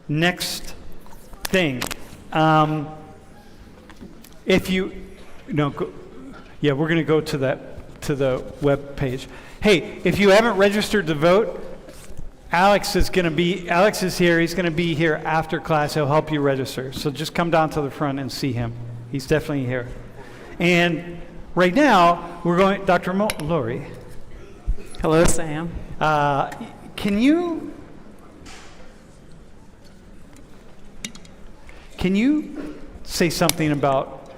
next thing. If you, no, go, yeah, we're going to go to the web page. Hey, if you haven't registered to vote, Alex is here. He's going to be here after class. He'll help you register. So just come down to the front and see him. He's definitely here. And right now, we're going, Dr. Lori. Hello, Sam. Can you say something about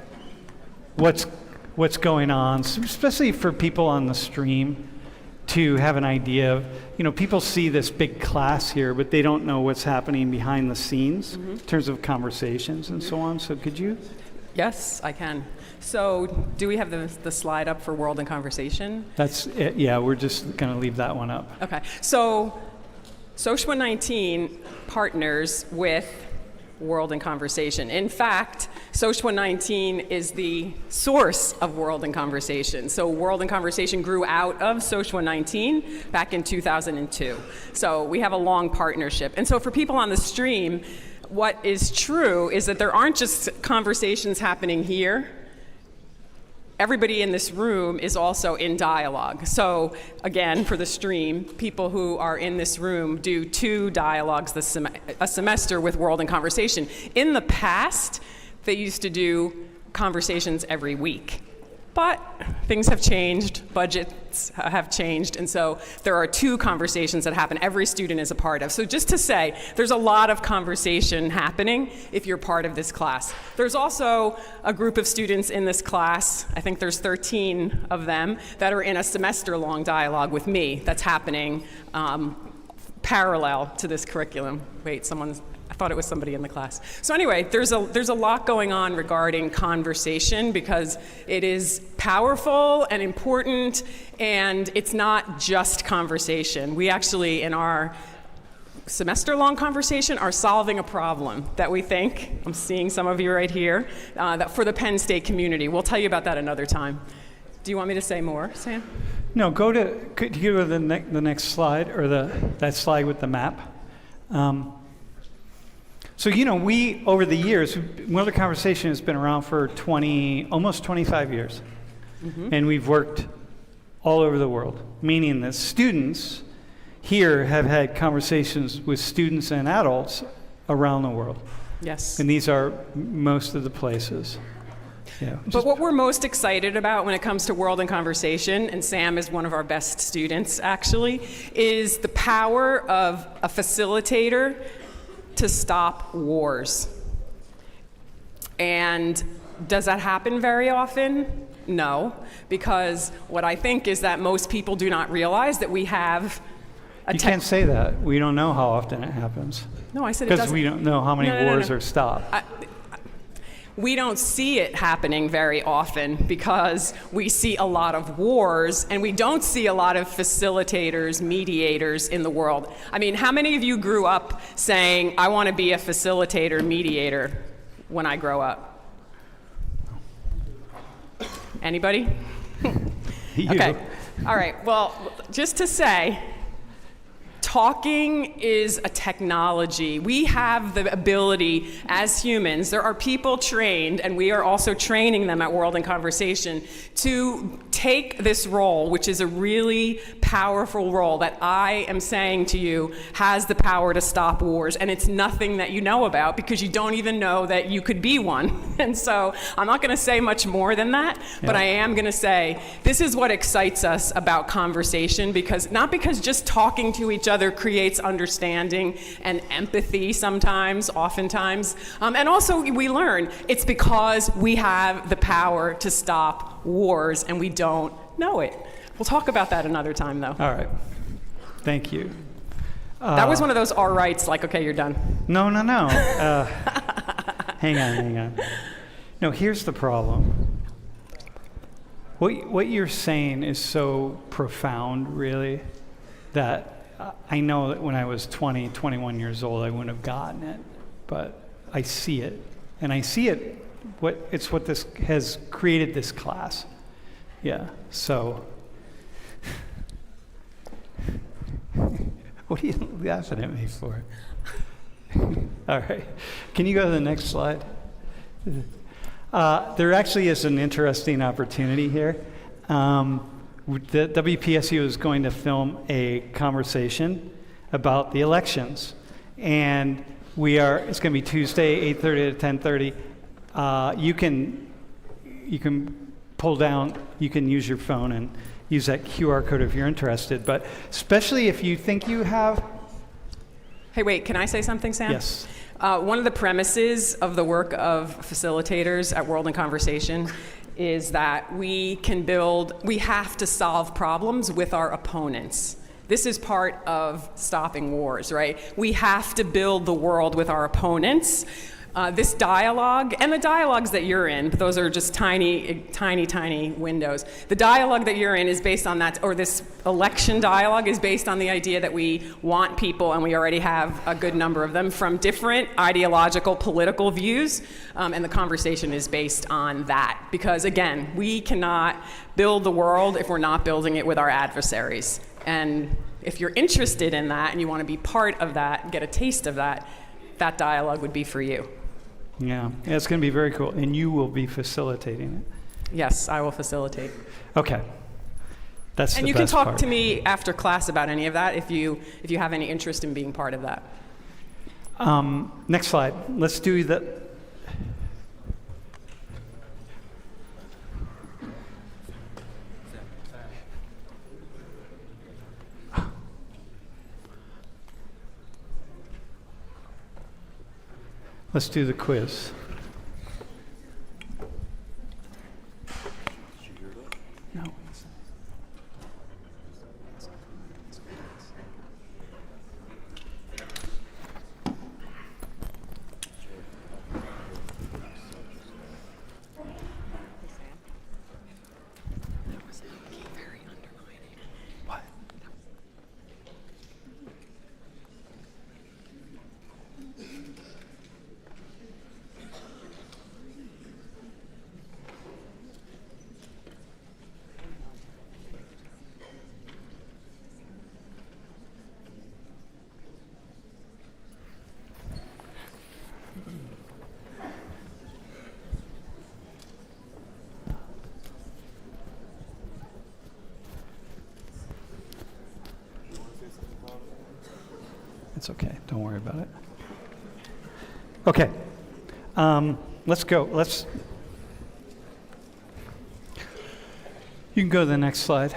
what's going on, especially for people on the stream, to have an idea of, people see this big class here, but they don't know what's happening behind the scenes in terms of conversations and so on. So could you? Yes, I can. So do we have the slide up for World in Conversation? That's it. Yeah, we're just going to leave that one up. Okay. So SOCHWA 19 partners with World in Conversation. In fact, SOCHWA 19 is the source of World in Conversation. So World in Conversation grew out of SOCHWA 19 back in 2002. So we have a long partnership. And so for people on the stream, what is true is that there aren't just conversations happening here. Everybody in this room is also in dialogue. So again, for the stream, people who are in this room do 2 dialogues a semester with World in Conversation. In the past, they used to do conversations every week. But things have changed, budgets have changed, and so there are 2 conversations that happen every student is a part of. So just to say, there's a lot of conversation happening if you're part of this class. There's also a group of students in this class, I think there's 13 of them, that are in a semester-long dialogue with me that's happening parallel to this curriculum. Wait, I thought it was somebody in the class. So anyway, there's a lot going on regarding conversation because it is powerful and important, and it's not just conversation. We actually, in our semester-long conversation, are solving a problem that we think, I'm seeing some of you right here, that for the Penn State community. We'll tell you about that another time. Do you want me to say more, Sam? No, could you go to the next slide, or that slide with the map? So, we, over the years, World of Conversation has been around for almost 25 years. Mm-hmm. And we've worked all over the world, meaning that students here have had conversations with students and adults around the world. Yes. And these are most of the places. Yeah. But what we're most excited about when it comes to World in Conversation, and Sam is one of our best students actually, is the power of a facilitator to stop wars. And does that happen very often? No, because what I think is that most people do not realize that we have You can't say that. We don't know how often it happens. No, I said it doesn't. Because we don't know how many wars are stopped. We don't see it happening very often because we see a lot of wars and we don't see a lot of facilitators, mediators in the world. I mean, how many of you grew up saying, I want to be a facilitator, mediator when I grow up? Anybody? Okay. All right. Well, just to say, talking is a technology. We have the ability as humans, there are people trained, and we are also training them at World in Conversation, to take this role, which is a really powerful role that I am saying to you has the power to stop wars, and it's nothing that you know about because you don't even know that you could be one. And so I'm not going to say much more than that, but I am going to say this is what excites us about conversation, not because just talking to each other creates understanding and empathy oftentimes, and also we learn it's because we have the power to stop wars and we don't know it. We'll talk about that another time, though. All right. Thank you. That was one of those all rights, like, okay, you're done. No. Hang on. No, here's the problem. What you're saying is so profound, really, that I know that when I was 20, 21 years old, I wouldn't have gotten it. But I see it. And I see it. It's what this has created this class. Yeah, so. What are you laughing at me for? All right. Can you go to the next slide? There actually is an interesting opportunity here. The WPSU is going to film a conversation about the elections. And it's going to be Tuesday, 8:30 to 10:30. You can pull down, you can use your phone and use that QR code if you're interested. But especially if you think you have... Hey, wait, can I say something, Sam? Yes. One of the premises of the work of facilitators at World in Conversation is that we have to solve problems with our opponents. This is part of stopping wars, right? We have to build the world with our opponents. This dialogue, and the dialogues that you're in, those are just tiny, tiny, tiny windows. The dialogue that you're in is based on that, or this election dialogue is based on the idea that we want people, and we already have a good number of them, from different ideological, political views, and the conversation is based on that. Because again, we cannot build the world if we're not building it with our adversaries. And if you're interested in that, and you want to be part of that, get a taste of that, that dialogue would be for you. Yeah, it's going to be very cool, and you will be facilitating it. Yes, I will facilitate. Okay, that's and the you can best talk part. to me after class about any of that if you have any interest in being part of that. Next slide. Let's do the... Let's do the quiz. No. What? It's okay. Don't worry about it. Okay. Let's go. You can go to the next slide.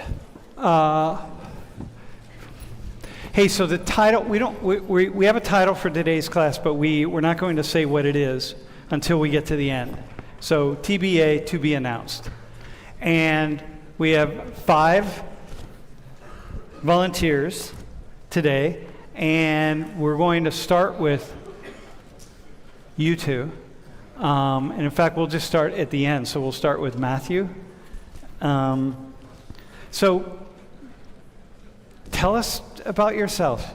Hey, so the title, we have a title for today's class, but we're not going to say what it is until we get to the end. So TBA, to be announced. And we have 5 volunteers today, and we're going to start with you two. And in fact, we'll just start at the end. So we'll start with Matthew. So tell us about yourself.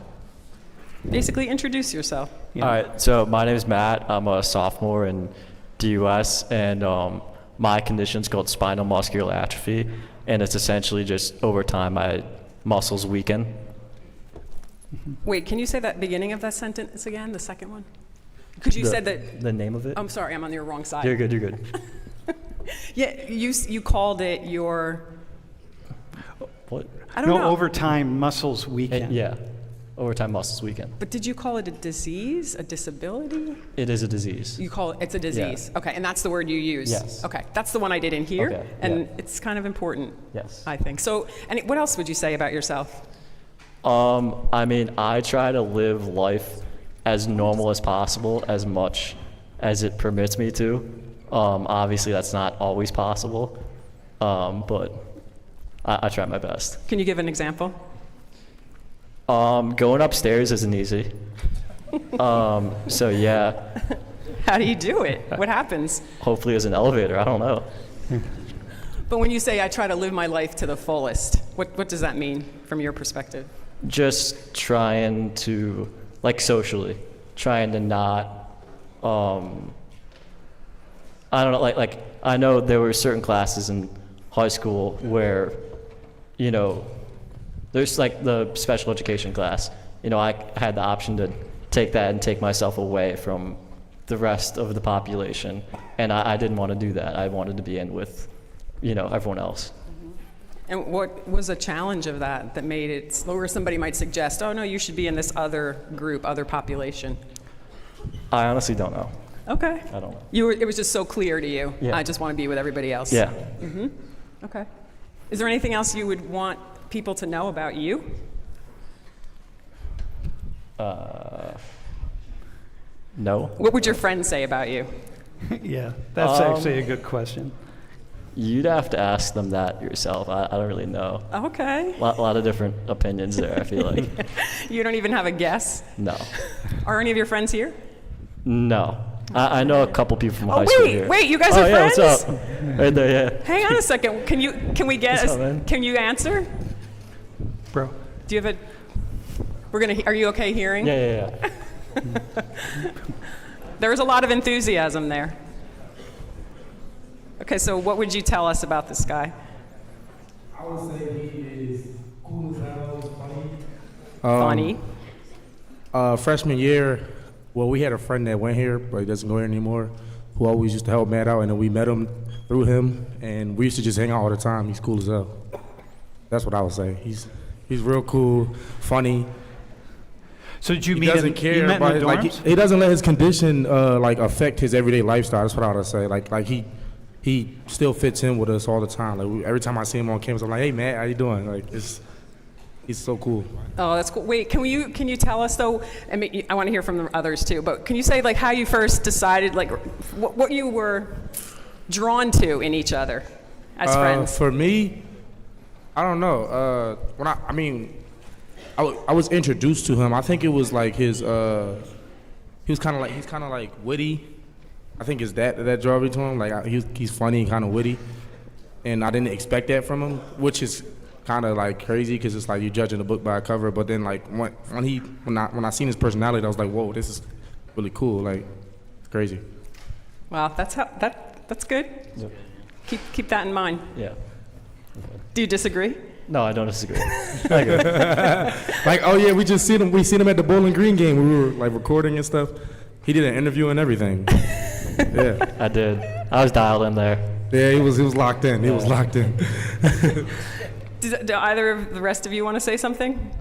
Basically, introduce yourself. Yeah. All right, so my name is Matt. I'm a sophomore in DUS, and my condition's called spinal muscular atrophy, and it's essentially just over time my muscles weaken. Wait, can you say that beginning of that sentence again, the second one? Because you said that... The name of it? I'm sorry, I'm on your wrong side. You're good. Yeah, you called it your... What? I don't know. Over time, muscles weaken. Yeah, over time muscles weaken. But did you call it a disease, a disability? It is a disease. You call it's a disease. Yeah. Okay, and that's the word you use? Yes. Okay, that's the one I didn't hear, Okay, and yeah. it's kind of important, Yes. I think. So, and what else would you say about yourself? I mean, I try to live life as normal as possible, as much as it permits me to. Obviously, that's not always possible, but I try my best. Can you give an example? Going upstairs isn't easy. So yeah, How do you do it? What happens? hopefully there's an elevator, I don't know. But when you say I try to live my life to the fullest, what does that mean from your perspective? Just trying to, like socially, trying to not, I don't know, like I know there were certain classes in high school where, there's like the special education class. I had the option to take that and take myself away from the rest of the population. And I didn't want to do that. I wanted to be in with, everyone else. And what was a challenge of that made it, or somebody might suggest, oh no, you should be in this other group, other population? I honestly don't know. Okay. I don't know. It was just so clear to you. Yeah. I just want to be with everybody else. Yeah. Okay. Is there anything else you would want people to know about you? No. What would your friends say about you? Yeah, that's actually a good question. You'd have to ask them that yourself. I don't really know. Okay. A lot of different opinions there, I feel like. You don't even have a guess? No. Are any of your friends here? No. I know a couple people from high school here. Wait, you guys are friends? Yeah, what's up? Right there, yeah. Hang on a second. Can you What's up, man? can you answer? Bro. Do you have are you okay hearing? Yeah. There was a lot of enthusiasm there. Okay, so what would you tell us about this guy? I would say he is cool as hell, Funny. Freshman year, well, we had a friend that went here, but he doesn't go here anymore, who always used to help Matt out, and then we met him through him, and we used to just hang out all the time. He's cool as hell. That's what I would say. He's real cool, funny. So did you He meet him? doesn't You care, met in but the like dorms? he doesn't let his condition affect his everyday lifestyle. That's what I would say. Like he still fits in with us all the time. Like every time I see him on campus, I'm like, hey Matt, how you doing? Like he's so cool. Oh, that's cool. Wait, can you tell us though? I mean, I want to hear from the others too. But can you say like how you first decided, like what you were drawn to in each other as friends? For me, I don't know. I was introduced to him. I think it was like he's kind of like witty. I think it's that drew me to him. Like he's funny and kind of witty, and I didn't expect that from him, which is kind of like crazy because it's like you're judging a book by a cover. But then like when I seen his personality, I was like, whoa, this is really cool. Like it's crazy. Wow, that's good. Yep. Keep that in mind. Yeah. Do you disagree? No, I don't disagree. I agree. Like, oh yeah, we seen him at the Bowling Green game. We were like recording and stuff. He did an interview and everything. Yeah. I did. I was dialed in there. Yeah, he was locked in. He was locked in. Do either of the rest of you want to say something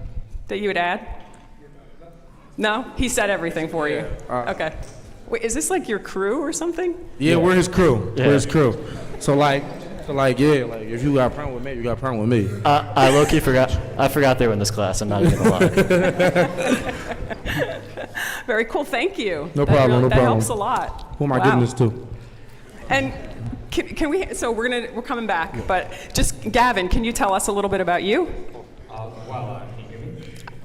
that you would add? No? He said everything for you. Okay. Wait, is this like your crew or something? Yeah, we're his crew. Yeah. We're his crew. So if you got a problem with me, you got a problem with me. I low-key forgot. I forgot they were in this class. I'm not even gonna lie. Very cool. Thank you. No problem. That helps a lot. Who am I Wow. giving this to? And can we? So we're coming back, but just Gavin, can you tell us a little bit about you?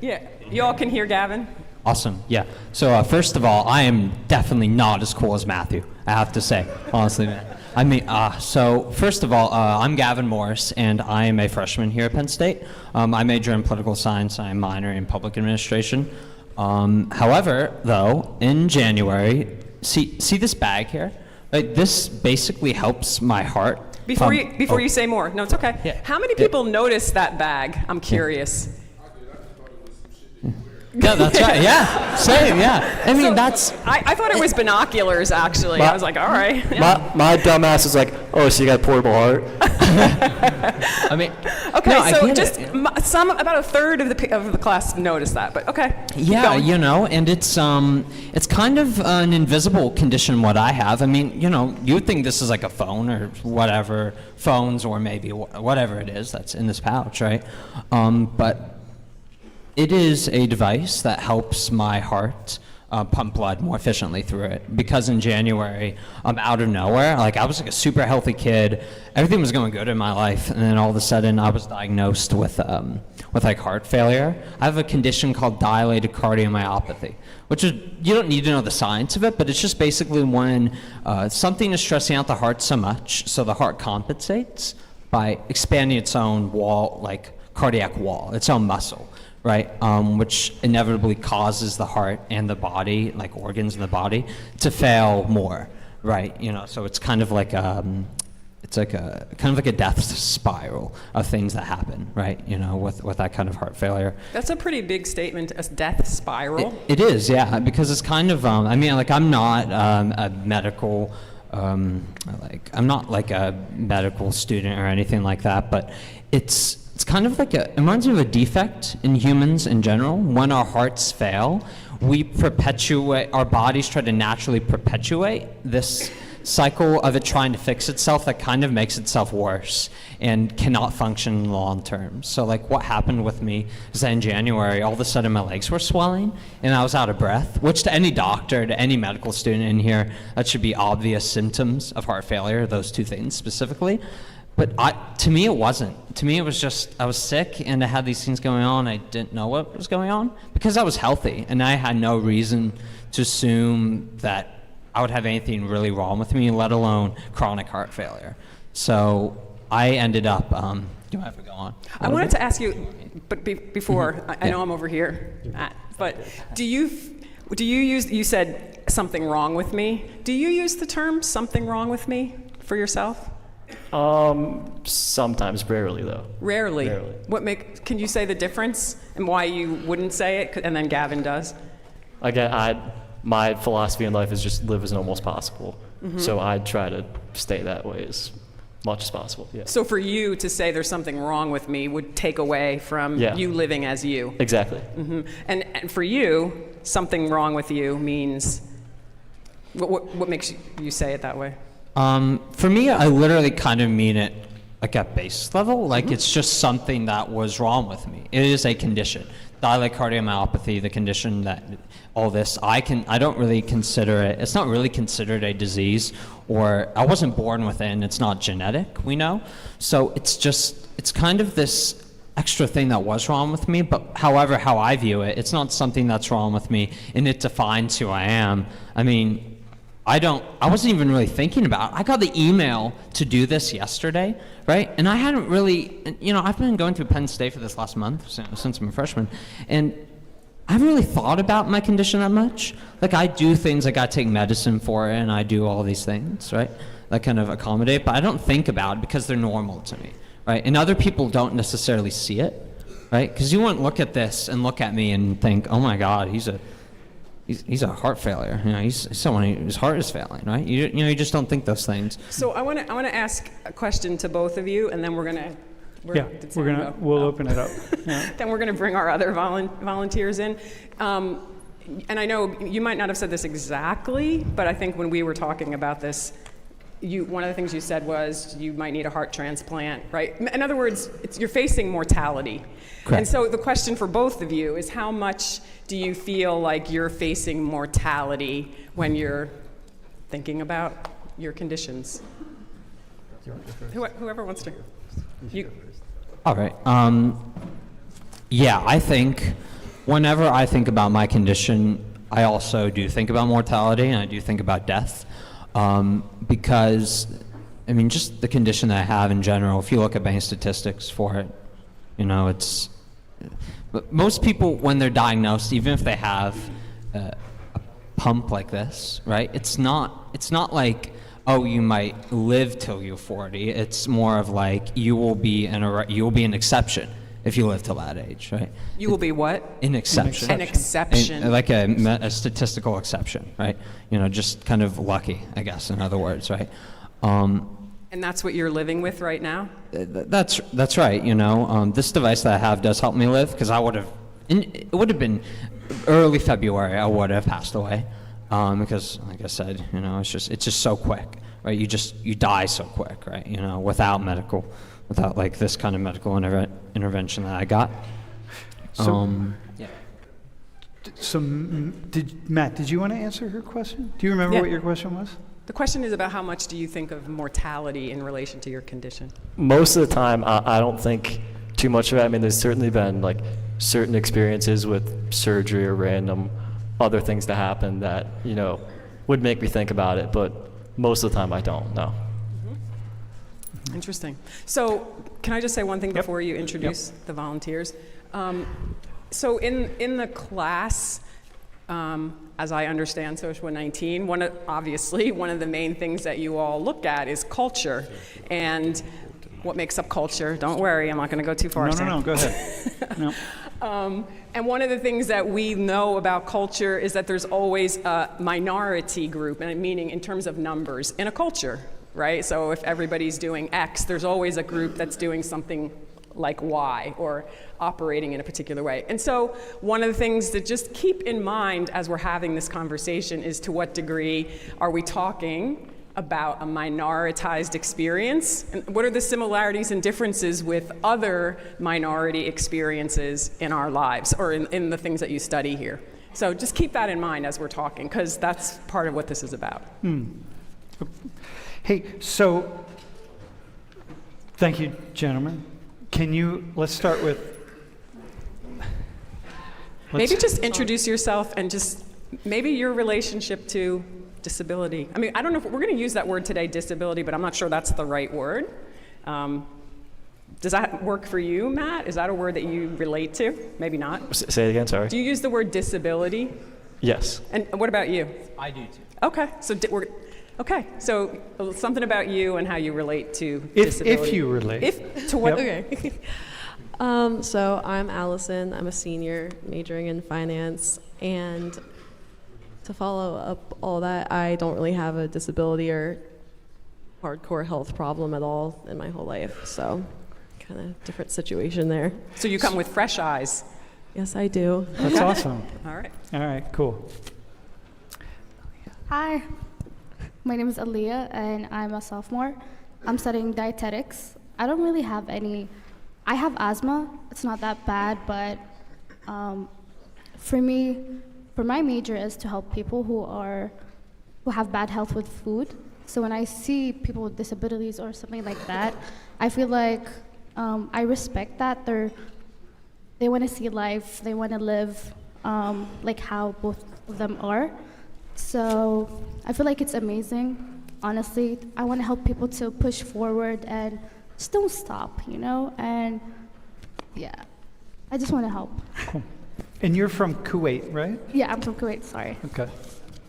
Yeah, you all can hear Gavin. Awesome. Yeah. So first of all, I am definitely not as cool as Matthew. I have to say, honestly, man. I mean, so first of all, I'm Gavin Morris, and I am a freshman here at Penn State. I major in political science. I minor in public administration. However, though, in January, see this bag here? Like, this basically helps my heart. Before you say more, no, it's okay. Yeah. How many people notice that bag? I'm curious. Yeah, that's right. Yeah, same. Yeah. I mean, that's. I thought it was binoculars, actually. I was like, all right. My dumb ass is like, oh, so you got a portable heart? I mean. Okay, no, I so get just it. about a third of the class noticed that, but okay. keep Yeah, going. and it's kind of an invisible condition what I have. I mean, you'd think this is like a phone or whatever, phones or maybe whatever it is that's in this pouch, right? But it is a device that helps my heart pump blood more efficiently through it. Because in January, out of nowhere, like I was like a super healthy kid, everything was going good in my life, and then all of a sudden I was diagnosed with like heart failure. I have a condition called dilated cardiomyopathy, which is, you don't need to know the science of it, but it's just basically when something is stressing out the heart so much, so the heart compensates by expanding its own wall, like cardiac wall, its own muscle. Right, which inevitably causes the heart and the body, like organs in the body, to fail more, right? So it's kind of like it's like a kind of like a death spiral of things that happen, right? You know, with that kind of heart failure. That's a pretty big statement, a death spiral. It is, yeah, because it's kind of, I mean, like I'm not a medical, I'm not like a medical student or anything like that, but it's kind of like it reminds me of a defect in humans in general. When our hearts fail, our bodies try to naturally perpetuate this cycle of it trying to fix itself that kind of makes itself worse and cannot function long term. So like what happened with me is that in January, all of a sudden my legs were swelling and I was out of breath, which to any doctor, to any medical student in here, that should be obvious symptoms of heart failure, those two things specifically. But to me, it wasn't. To me, it was just, I was sick and I had these things going on. I didn't know what was going on because I was healthy and I had no reason to assume that I would have anything really wrong with me, let alone chronic heart failure. So I ended up, do I have to go on? I wanted to ask you, but before, I know I'm over here, but do you use, you said something wrong with me. Do you use the term something wrong with me for yourself? Sometimes, rarely though. Rarely. Rarely. Can you say the difference and why you wouldn't say it, and then Gavin does? Again, my philosophy in life is just live as normal as possible. So I try to stay that way as much as possible. Yeah. So for you to say there's something wrong with me would take away from you living as you. Exactly. And for you, something wrong with you means, what makes you say it that way? For me, I literally kind of mean it like at base level, like it's just something that was wrong with me. It is a condition. Dilated cardiomyopathy, the condition that all this, I don't really consider it, it's not really considered a disease, or I wasn't born with it and it's not genetic, we know. So it's kind of this extra thing that was wrong with me, but however, how I view it, it's not something that's wrong with me and it defines who I am. I mean, I wasn't even really thinking about it. I got the email to do this yesterday, right? And I hadn't really, I've been going through Penn State for this last month since I'm a freshman, and I haven't really thought about my condition that much. Like I do things, like I take medicine for it and I do all these things, right? That kind of accommodate, but I don't think about it because they're normal to me, right? And other people don't necessarily see it, right? Because you wouldn't look at this and look at me and think, oh my God, he's a heart failure. He's someone whose heart is failing, right? You just don't think those things. So I want to ask a question to both of you, and then we'll open it up. Yeah. Then we're gonna bring our other volunteers in. And I know you might not have said this exactly, but I think when we were talking about this, one of the things you said was you might need a heart transplant, right? In other words, you're facing mortality. Correct. And so the question for both of you is, how much do you feel like you're facing mortality when you're thinking about your conditions? Whoever wants to. You. All right. Yeah, I think whenever I think about my condition, I also do think about mortality and I do think about death. Because, I mean, just the condition that I have in general, if you look at my statistics for it, but most people, when they're diagnosed, even if they have a pump like this, right, it's not like, oh, you might live till you're 40. It's more of like, you will be an exception if you live till that age, right? You will be what? An exception. An exception. Like a statistical exception, right? Just kind of lucky, I guess, in other words, right? And that's what you're living with right now? That's right, This device that I have does help me live, because it would have been early February, I would have passed away. Because, like I said, it's just so quick, right? You die so quick, right? Without like this kind of medical intervention that I got. Yeah. So, Matt, did you want to answer her question? Do you remember what your question was? The question is about how much do you think of mortality in relation to your condition? Most of the time, I don't think too much of it. I mean, there's certainly been like certain experiences with surgery or random other things to happen that, would make me think about it, but most of the time I don't, no. Interesting. So can I just say one thing before you introduce the volunteers? So in the class, as I understand Social 19, obviously one of the main things that you all look at is culture. And what makes up culture? Don't worry, I'm not going to go too far. No, go ahead. No. And one of the things that we know about culture is that there's always a minority group, and meaning in terms of numbers, in a culture, right? So if everybody's doing X, there's always a group that's doing something like Y or operating in a particular way. And so one of the things to just keep in mind as we're having this conversation is to what degree are we talking about a minoritized experience, and what are the similarities and differences with other minority experiences in our lives or in the things that you study here. So just keep that in mind as we're talking, because that's part of what this is about. Hey, so thank you, gentlemen. Let's start with... Maybe just introduce yourself and just maybe your relationship to disability. I mean, I don't know if we're going to use that word today, disability, but I'm not sure that's the right word. Does that work for you, Matt? Is that a word that you relate to? Maybe not. Say it again, sorry. Do you use the word disability? Yes. And what about you? I do too. Okay, so something about you and how you relate to disability. If you relate. To what? Yep. Okay. So I'm Allison. I'm a senior majoring in finance, and to follow up all that, I don't really have a disability or hardcore health problem at all in my whole life. So kind of different situation there. So you come with fresh eyes. Yes, I do. That's awesome. All right. All right, cool. Hi, my name is Aaliyah and I'm a sophomore. I'm studying dietetics. I don't really have I have asthma. It's not that bad, but for my major is to help people who have bad health with food. So when I see people with disabilities or something like that, I feel like I respect that. They want to see life, they want to live like how both of them are. So I feel like it's amazing, honestly. I want to help people to push forward and just don't stop, and yeah, I just want to help. Cool. And you're from Kuwait, right? Yeah, I'm from Kuwait, sorry. Okay.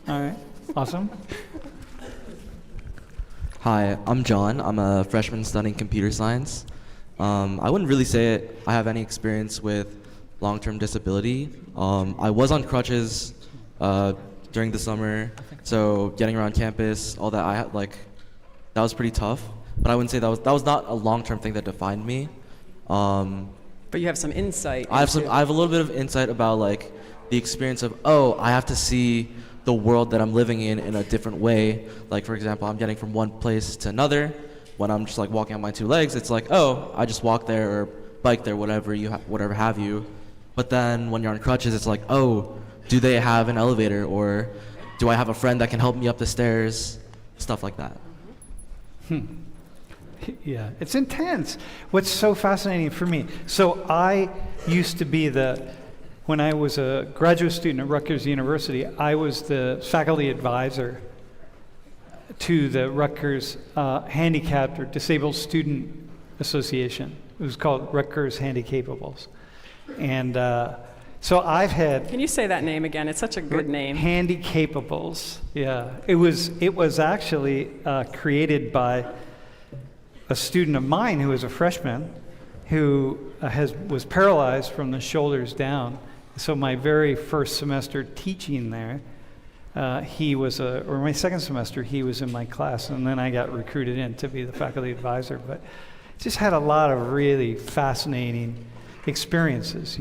All right. Awesome. Hi, I'm John. I'm a freshman studying computer science. I wouldn't really say I have any experience with long-term disability. I was on crutches during the summer, so getting around campus, all that, that was pretty tough. But I wouldn't say that was not a long-term thing that defined me. But you have some insight. I have a little bit of insight about the experience of, I have to see the world that I'm living in a different way. Like, for example, I'm getting from one place to another. When I'm just walking on my two legs, it's I just walk there or bike there, whatever have you. But then when you're on crutches, it's do they have an elevator, or do I have a friend that can help me up the stairs? Stuff like that. Yeah, it's intense. What's so fascinating for me, so I used to be when I was a graduate student at Rutgers University, I was the faculty advisor to the Rutgers Handicapped or Disabled Student Association. It was called Rutgers Handicapables. And so I've had... Can you say that name again? It's such a good name. Handicapables, yeah. It was actually created by a student of mine who was a freshman who was paralyzed from the shoulders down. So my very first semester teaching there, or my second semester, he was in my class, and then I got recruited in to be the faculty advisor. But just had a lot of really fascinating experiences,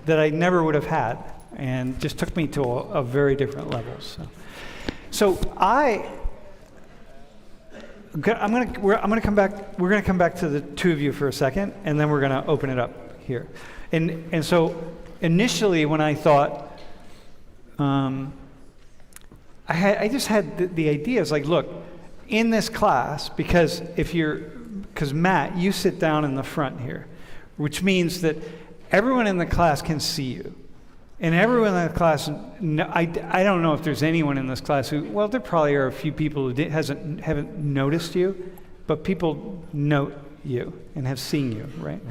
that I never would have had, and just took me to a very different level. So I'm gonna come back. We're gonna come back to the two of you for a second, and then we're gonna open it up here. And so initially, when I thought, I just had the ideas look, in this class, because Matt, you sit down in the front here, which means that everyone in the class can see you. And everyone in the class, I don't know if there's anyone in this class who, there probably are a few people who haven't noticed you, but people note you and have seen you, right?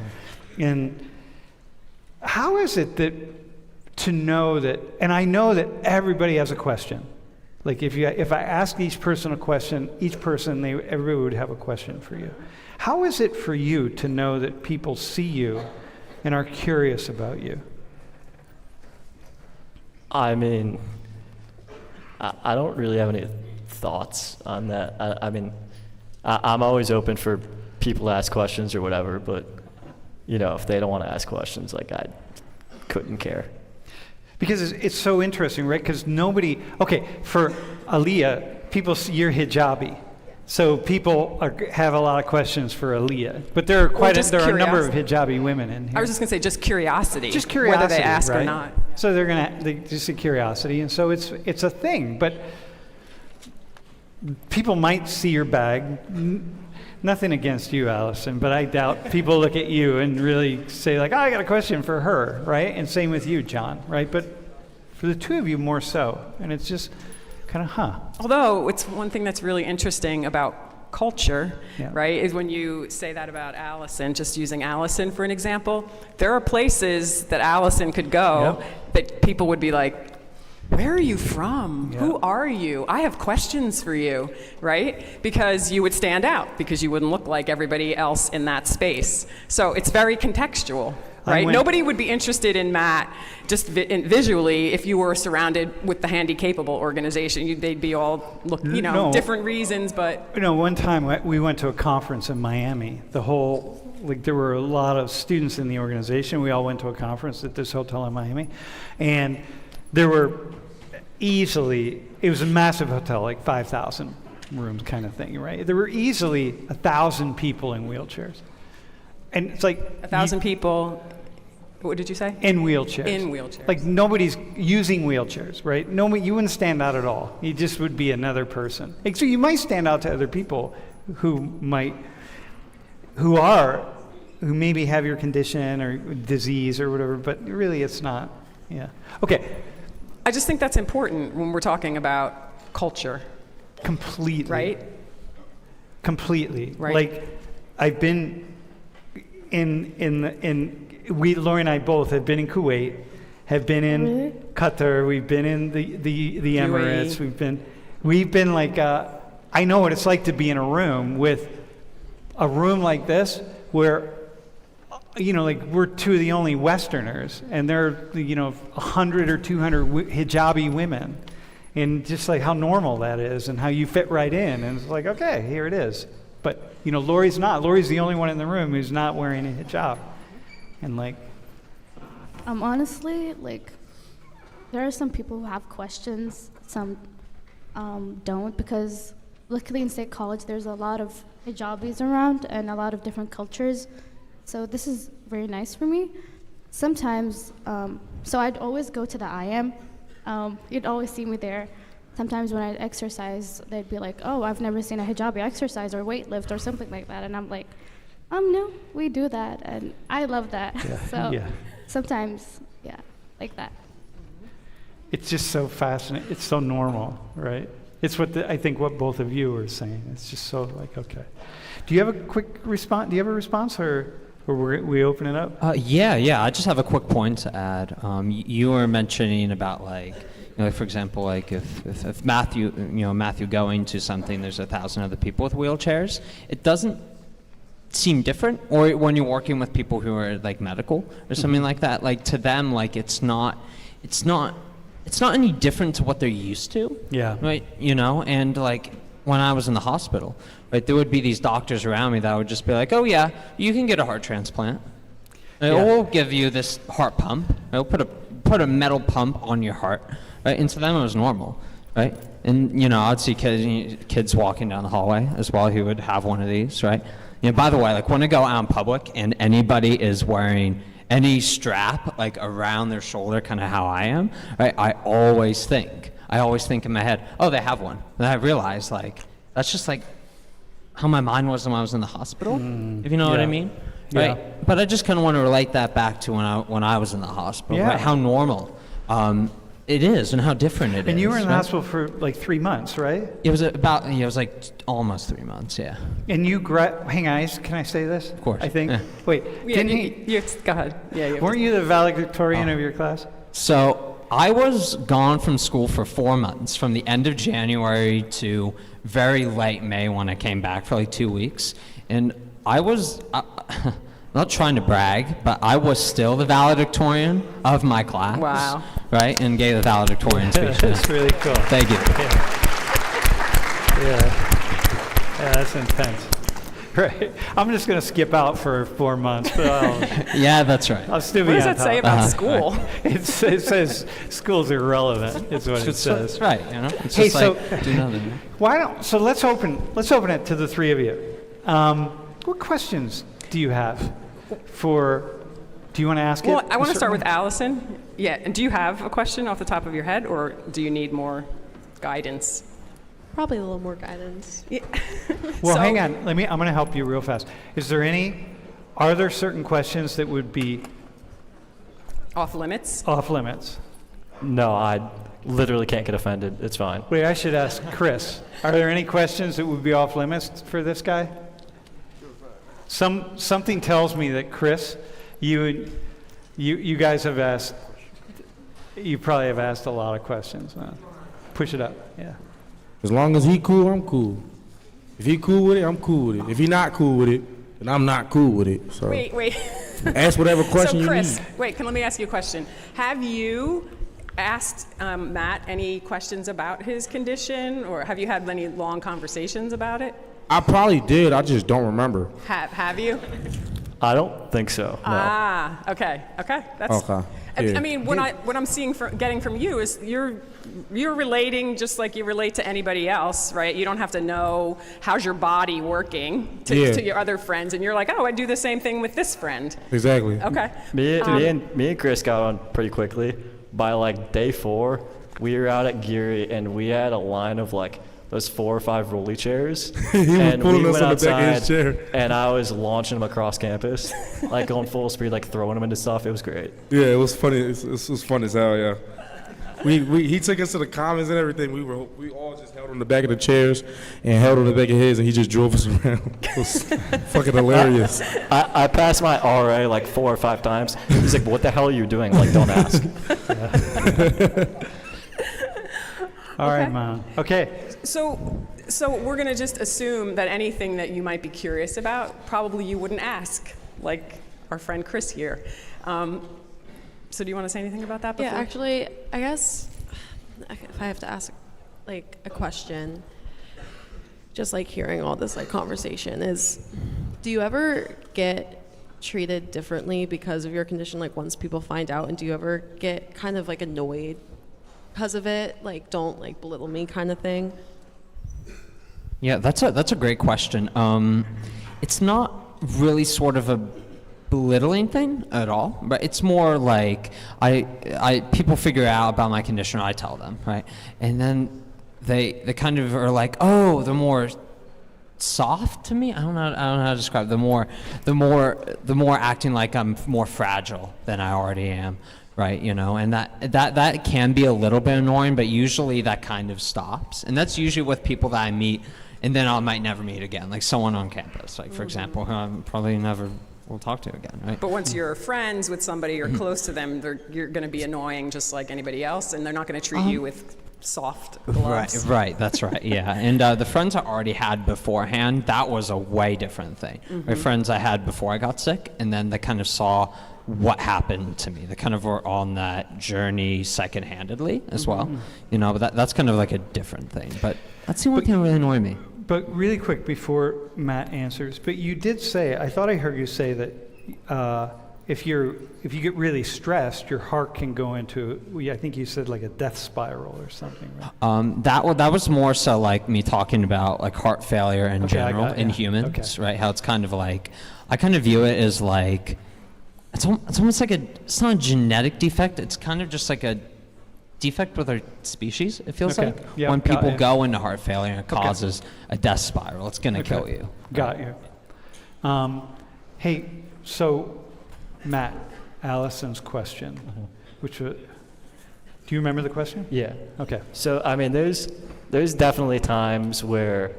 And how is it that to know that, and I know that everybody has a question. Like if I ask each person a question, everybody would have a question for you. How is it for you to know that people see you and are curious about you? I mean, I don't really have any thoughts on that. I mean, I'm always open for people to ask questions or whatever, but, you know, if they don't want to ask questions, like, I couldn't care. Because it's so interesting, right? Because for Aaliyah, people see you're hijabi. So people have a lot of questions for Aaliyah. But there are a number of hijabi women in here. I was just going to say just curiosity. Just curiosity, whether they ask right? or not. So they just a curiosity, and so it's a thing. But people might see your bag. Nothing against you, Allison, but I doubt people look at you and really say like, "Oh, I got a question for her," right? And same with you, John, right? But for the two of you, more so, and it's just kind of, Although it's one thing that's really interesting about culture, Yeah. right, is when you say that about Allison, just using Allison for an example, there are places that Allison could go Yep. that people would be like, where are you from? Yeah. Who are you? I have questions for you, right? Because you would stand out, because you wouldn't look like everybody else in that space. So it's very contextual, right? Nobody would be interested in Matt just visually if you were surrounded with the Handy Capable organization. They'd be all, No. different reasons, but One time we went to a conference in Miami. There were a lot of students in the organization. We all went to a conference at this hotel in Miami, and there were it was a massive hotel, like 5,000 rooms kind of thing, right? There were easily 1,000 people in wheelchairs. And it's like 1,000 people, what did you say? in wheelchairs. In wheelchairs. Like nobody's using wheelchairs, right? You wouldn't stand out at all. You just would be another person. Like, so you might stand out to other people who maybe have your condition or disease or whatever, but really it's not. Yeah. Okay. I just think that's important when we're talking about culture. Completely. Right? Completely. Right. Like, I've been Lori and I both have been in Kuwait, have been in Qatar, we've been in the Emirates, we've been like, I know what it's like to be in a room like this where, like we're two of the only Westerners, and there are, 100 or 200 hijabi women, and just like how normal that is and how you fit right in, and it's like, okay, here it is. But, Lori's not. Lori's the only one in the room who's not wearing a hijab. And honestly, there are some people who have questions, some don't, because luckily in State College there's a lot of hijabis around and a lot of different cultures. So this is very nice for me. Sometimes, so I'd always go to the IM. You'd always see me there. Sometimes when I'd exercise, they'd be like, oh, I've never seen a hijabi exercise or weight lift or something like that. And I'm like, no, we do that. And I love that. Yeah. Sometimes, like that. It's just so fascinating. It's so normal, right? It's I think what both of you are saying. It's just so okay. Do you have a quick response? Do you have a response, or we open it up? Yeah. I just have a quick point to add. You were mentioning about for example, if Matthew going to something, there's 1,000 other people with wheelchairs. It doesn't seem different, or when you're working with people who are medical or something like that. To them, it's not any different to what they're used to. Yeah. Right. And when I was in the hospital, right, there would be these doctors around me that would just be like, oh yeah, you can get a heart transplant. We'll give you this heart pump. We'll put a metal pump on your heart. Right, and to them it was normal, right? And I'd see kids walking down the hallway as well who would have one of these, right? By the way, when I go out in public and anybody is wearing any strap around their shoulder, kind of how I am, right? I always think in my head, oh, they have one. And I realize that's just how my mind was when I was in the hospital, if you know what I mean, right? Yeah. But I just kind of want to relate that back to when I was in the hospital, right? How normal it is and how different it is. And you were in the hospital for 3 months, right? It was almost 3 months, yeah. And you hang on, can I say this? Of course. I think. Yeah. Wait, go ahead. Yeah, weren't you the valedictorian of your class? So I was gone from school for 4 months, from the end of January to very late May when I came back for like 2 weeks. And I was, not trying to brag, but I was still the valedictorian of my class. Wow. Right? And gave the valedictorian speech. That's really cool. Thank you. Yeah, that's intense. Right. I'm just going to skip out for 4 months, but Yeah, that's right. I'll still What be does on that say top. about school? It says school's irrelevant. Is what it says. That's right, you know? It's Hey, just like, do nothing. Why don't so let's open it to the three of you. What questions do you have for? Do you want to ask it? Well, I want to a start with certain- Allison. Yeah, and do you have a question off the top of your head, or do you need more guidance? Probably a little more guidance. Well, So- hang on. I'm going to help you real fast. Are there certain questions that would be Off limits? off limits? No, I literally can't get offended. It's fine. Wait, I should ask Chris. Are there any questions that would be off limits for this guy? Something tells me that Chris, you guys have asked. You probably have asked a lot of questions. Push it up. Yeah. As long as he cool, I'm cool. If he cool with it, I'm cool with it. If he not cool with it, then I'm not cool with it. So Wait. ask whatever question So, Chris, you need. wait, let me ask you a question. Have you asked Matt any questions about his condition, or have you had any long conversations about it? I probably did. I just don't remember. Have you? I don't think so. No. Ah, okay. That's. Okay, I yeah. mean, what I'm getting from you is you're relating just like you relate to anybody else, right? You don't have to know how's your body working to your other friends, and you're like, oh, I do the same thing with this friend. Exactly. Okay. Me and Chris got on pretty quickly. By like day 4, we were out at Geary and we had a line of like those 4 or 5 rolly chairs. And pulling we us went on the back of his outside chair. and I was launching them across campus, like going full speed, like throwing them into stuff. It was great. Yeah, it was funny. It was fun as hell. Yeah. He took us to the commons and everything. We all just held on the back of the chairs and held on the back of his, and he just drove us around. It was fucking hilarious. I passed my RA like 4 or 5 times. He's like, what the hell are you doing? Like, don't ask. All right, Mom. Okay. So we're gonna just assume that anything that you might be curious about, probably you wouldn't ask, like our friend Chris here. So do you want to say anything about that before? Yeah, actually, I guess if I have to ask like a question, just like hearing all this like conversation is, do you ever get treated differently because of your condition, like once people find out, and do you ever get kind of like annoyed because of it, like don't like belittle me kind of thing? Yeah, that's a great question. It's not really sort of a belittling thing at all, but it's more like people figure out about my condition, I tell them, right? And then they kind of are like, oh, the more soft to me. I don't know how to describe it. The more acting like I'm more fragile than I already am, right? You know, and that can be a little bit annoying, but usually that kind of stops, and that's usually with people that I meet, and then I might never meet again, like someone on campus, like for example, who I'm probably never will talk to again, right? But once you're friends with somebody or close to them, you're going to be annoying just like anybody else, and they're not going to treat you with soft gloves. Right, that's right, yeah. And the friends I already had beforehand, that was a way different thing. My friends I had before I got sick, and then they kind of saw what happened to me. They kind of were on that journey second-handedly as well. You know, but that's kind of like a different thing. But that's the only thing that really annoyed me. But really quick before Matt answers, but you did say, I thought I heard you say that if you get really stressed, your heart can go into, I think you said like a death spiral or something, right? That was more so like me talking about like heart failure in Okay, I general got it, in yeah. humans, Okay. right? How it's kind of like, I kind of view it as like, it's almost like it's not a genetic defect, it's kind of just like a defect with our species, it feels Okay, like. yeah, When got people it. go into heart failure, it causes a death spiral. It's going to kill you. Got you. Hey, so Matt, Allison's question, which was, do you remember the question? Yeah. Okay. So, I mean, there's definitely times where,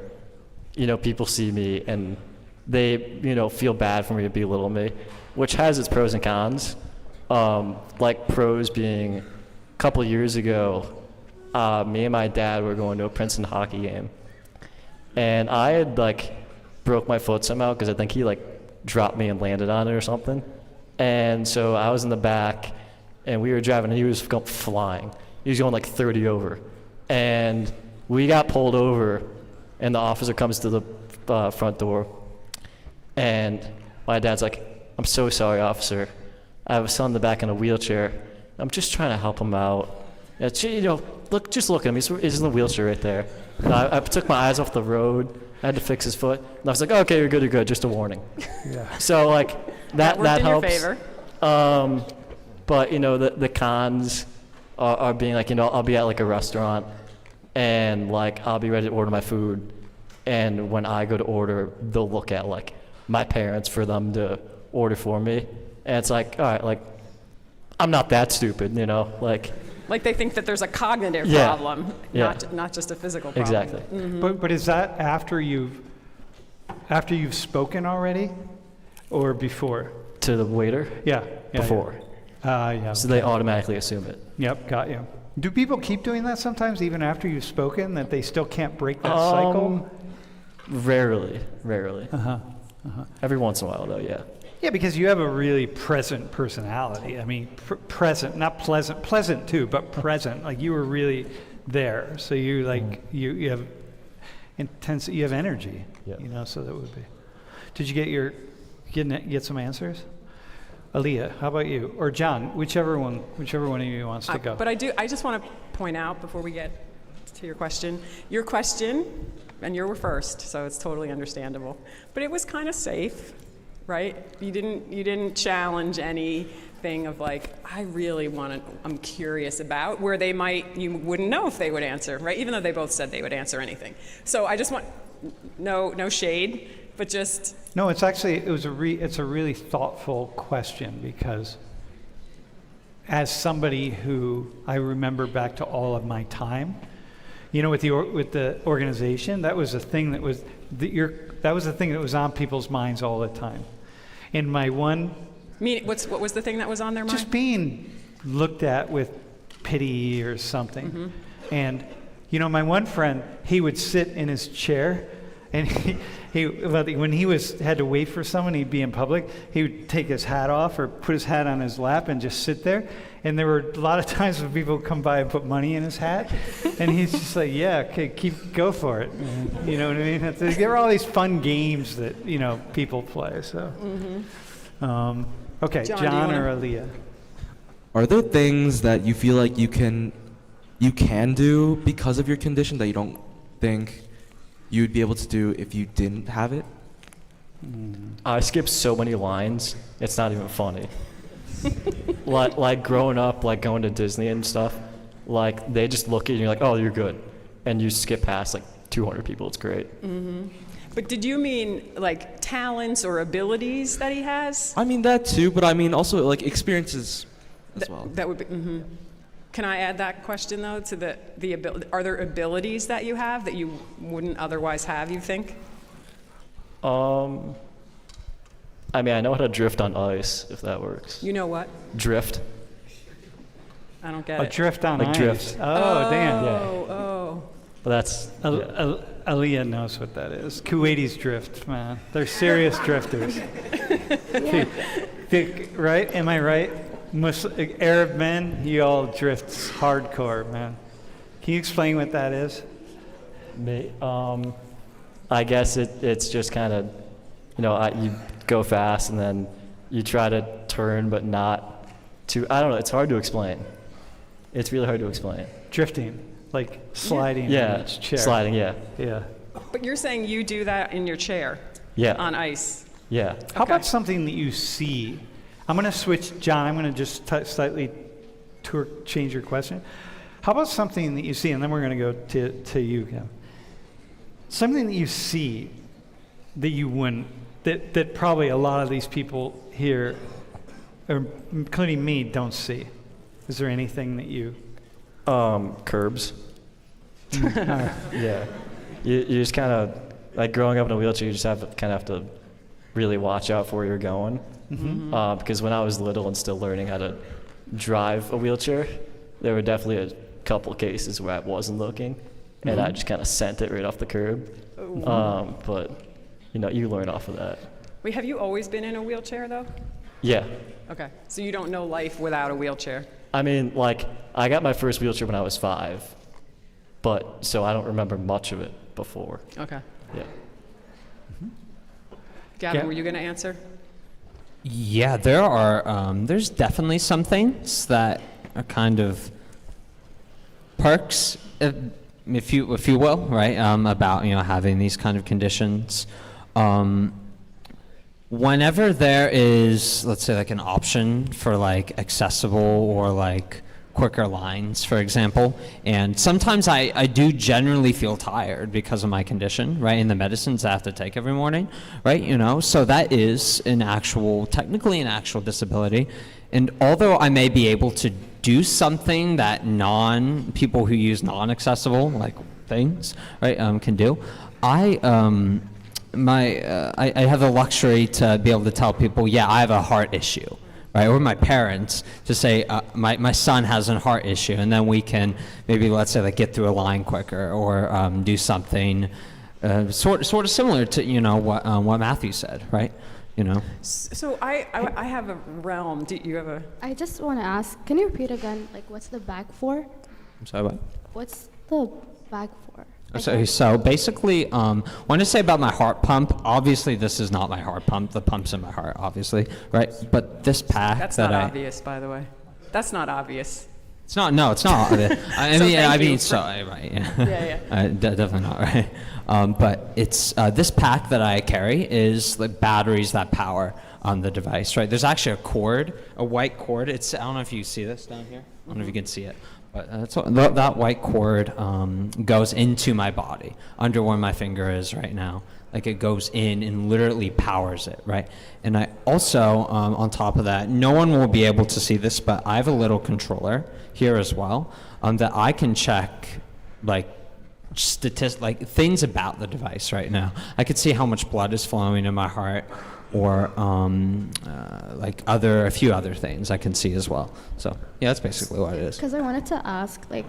you know, people see me and they, you know, feel bad for me to belittle me, which has its pros and cons. Like pros being, a couple years ago, me and my dad were going to a Princeton hockey game, and I had like broke my foot somehow because I think he like dropped me and landed on it or something, and so I was in the back, and we were driving, and he was flying. He was going like 30 over, and we got pulled over, and the officer comes to the front door, and my dad's like, "I'm so sorry, officer. I have a son in the back in a wheelchair. I'm just trying to help him out. Just look at him. He's in the wheelchair right there." And I took my eyes off the road. I had to fix his foot. And I was like, "Okay, you're good. Just a warning." Yeah. So like that worked in your helps. favor. But the cons are being like, I'll be at like a restaurant, and like I'll be ready to order my food, and when I go to order, they'll look at like my parents for them to order for me, and it's like, all right, like I'm not that stupid, like. Like they think that there's a cognitive Yeah. problem, Yeah. not just a physical problem. Exactly. But is that after you've spoken already, or before? To the waiter? Yeah. Before. Yeah. So they automatically assume it. Yep, got you. Do people keep doing that sometimes, even after you've spoken, that they still can't break that cycle? Rarely. Uh-huh. Every once in a while, though, yeah. Yeah, because you have a really present personality. I mean, present, not pleasant, pleasant too, but present. Like you were really there. So you like you have intense. You have energy. Yeah. So that would be. Did you get some answers? Aaliyah, how about you? Or John, whichever one of you wants to go. But I just want to point out before we get to your question, and you were first, so it's totally understandable. But it was kind of safe, right? You didn't challenge anything of like, I'm curious about, where you wouldn't know if they would answer, right? Even though they both said they would answer anything. So I just want, no shade, but just. No, it's actually, it's a really thoughtful question, because as somebody who I remember back to all of my time, with the organization, that was a thing that was on people's minds all the time. And my one, what was the thing that was on their mind? just being looked at with pity or something. And my one friend, he would sit in his chair, and when he had to wait for someone, he'd be in public, he would take his hat off or put his hat on his lap and just sit there. And there were a lot of times when people would come by and put money in his hat, and he's just like, "Yeah, okay, go for it." You know what I mean? There are all these fun games that people play. So, okay, John or Aaliyah? Are there things that you feel like you can do because of your condition that you don't think you'd be able to do if you didn't have it? I skip so many lines, it's not even funny. like growing up, like going to Disney and stuff, like they just look at you and you're like, "Oh, you're good," and you skip past like 200 people. It's great. But did you mean like talents or abilities that he has? I mean that too, but I mean also like experiences as well. That would be. Can I add that question though to the ability? Are there abilities that you have that you wouldn't otherwise have? You think? I mean, I know how to drift on ice, if that works. You know what? Drift. I don't get A it. drift on Like ice. drift. Oh, damn. Oh. But that's yeah. Aaliyah knows what that is. Kuwaitis drift, man. They're serious drifters. Right? Am I right? Arab men, you all drift hardcore, man. Can you explain what that is? I guess it's just kind of, you go fast and then you try to turn, but not too. I don't know. It's hard to explain. It's really hard to explain. Drifting, like sliding Yeah, in its chair. sliding. Yeah. Yeah. But you're saying you do that in your chair? Yeah. On ice? Yeah. How about something that you see? I'm going to switch, John. I'm going to just slightly change your question. How about something that you see, and then we're going to go to you, Gavin. Something that you see that you wouldn't, that probably a lot of these people here, or including me, don't see. Is there anything that you? Curbs. Yeah. You just kind of, like growing up in a wheelchair, you just have to really watch out for where you're going. Because when I was little and still learning how to drive a wheelchair, there were definitely a couple cases where I wasn't looking, and I just kind of sent it right off the curb. But you learn off of that. Wait, have you always been in a wheelchair, though? Yeah. Okay, so you don't know life without a wheelchair. I mean, like, I got my first wheelchair when I was 5, but so I don't remember much of it before. Okay. Yeah. Gavin, were you going to answer? Yeah, there's definitely some things that are kind of perks, if you will, right? About having these kind of conditions. Whenever there is, let's say, like an option for like accessible or like quicker lines, for example, and sometimes I do generally feel tired because of my condition, right? And the medicines I have to take every morning, right? So that is technically an actual disability. And although I may be able to do something that people who use non-accessible like things, right, can do, I have the luxury to be able to tell people, yeah, I have a heart issue, right? Or my parents to say, my son has a heart issue, and then we can maybe, let's say, like get through a line quicker or do something sort of similar to what Matthew said, right? So I have a realm. Do you have a? I just want to ask, can you repeat again, like, what's the bag for? I'm sorry, what? What's the bag for? So basically, when I say about my heart pump, obviously this is not my heart pump. The pump's in my heart, obviously, right? But this pack That's not obvious, by the way. That's not obvious. It's not. No, it's not obvious. I So mean, thank you right? Yeah. Definitely not right. But it's this pack that I carry is like batteries that power on the device, right? There's actually a white cord. I don't know if you see this down here. I don't know if you can see it. But that white cord goes into my body, under where my finger is right now. Like it goes in and literally powers it, right? And I also, on top of that, no one will be able to see this, but I have a little controller here as well that I can check, like things about the device right now. I could see how much blood is flowing in my heart, or a few other things I can see as well. So yeah, that's basically what it is. Because I wanted to ask, like,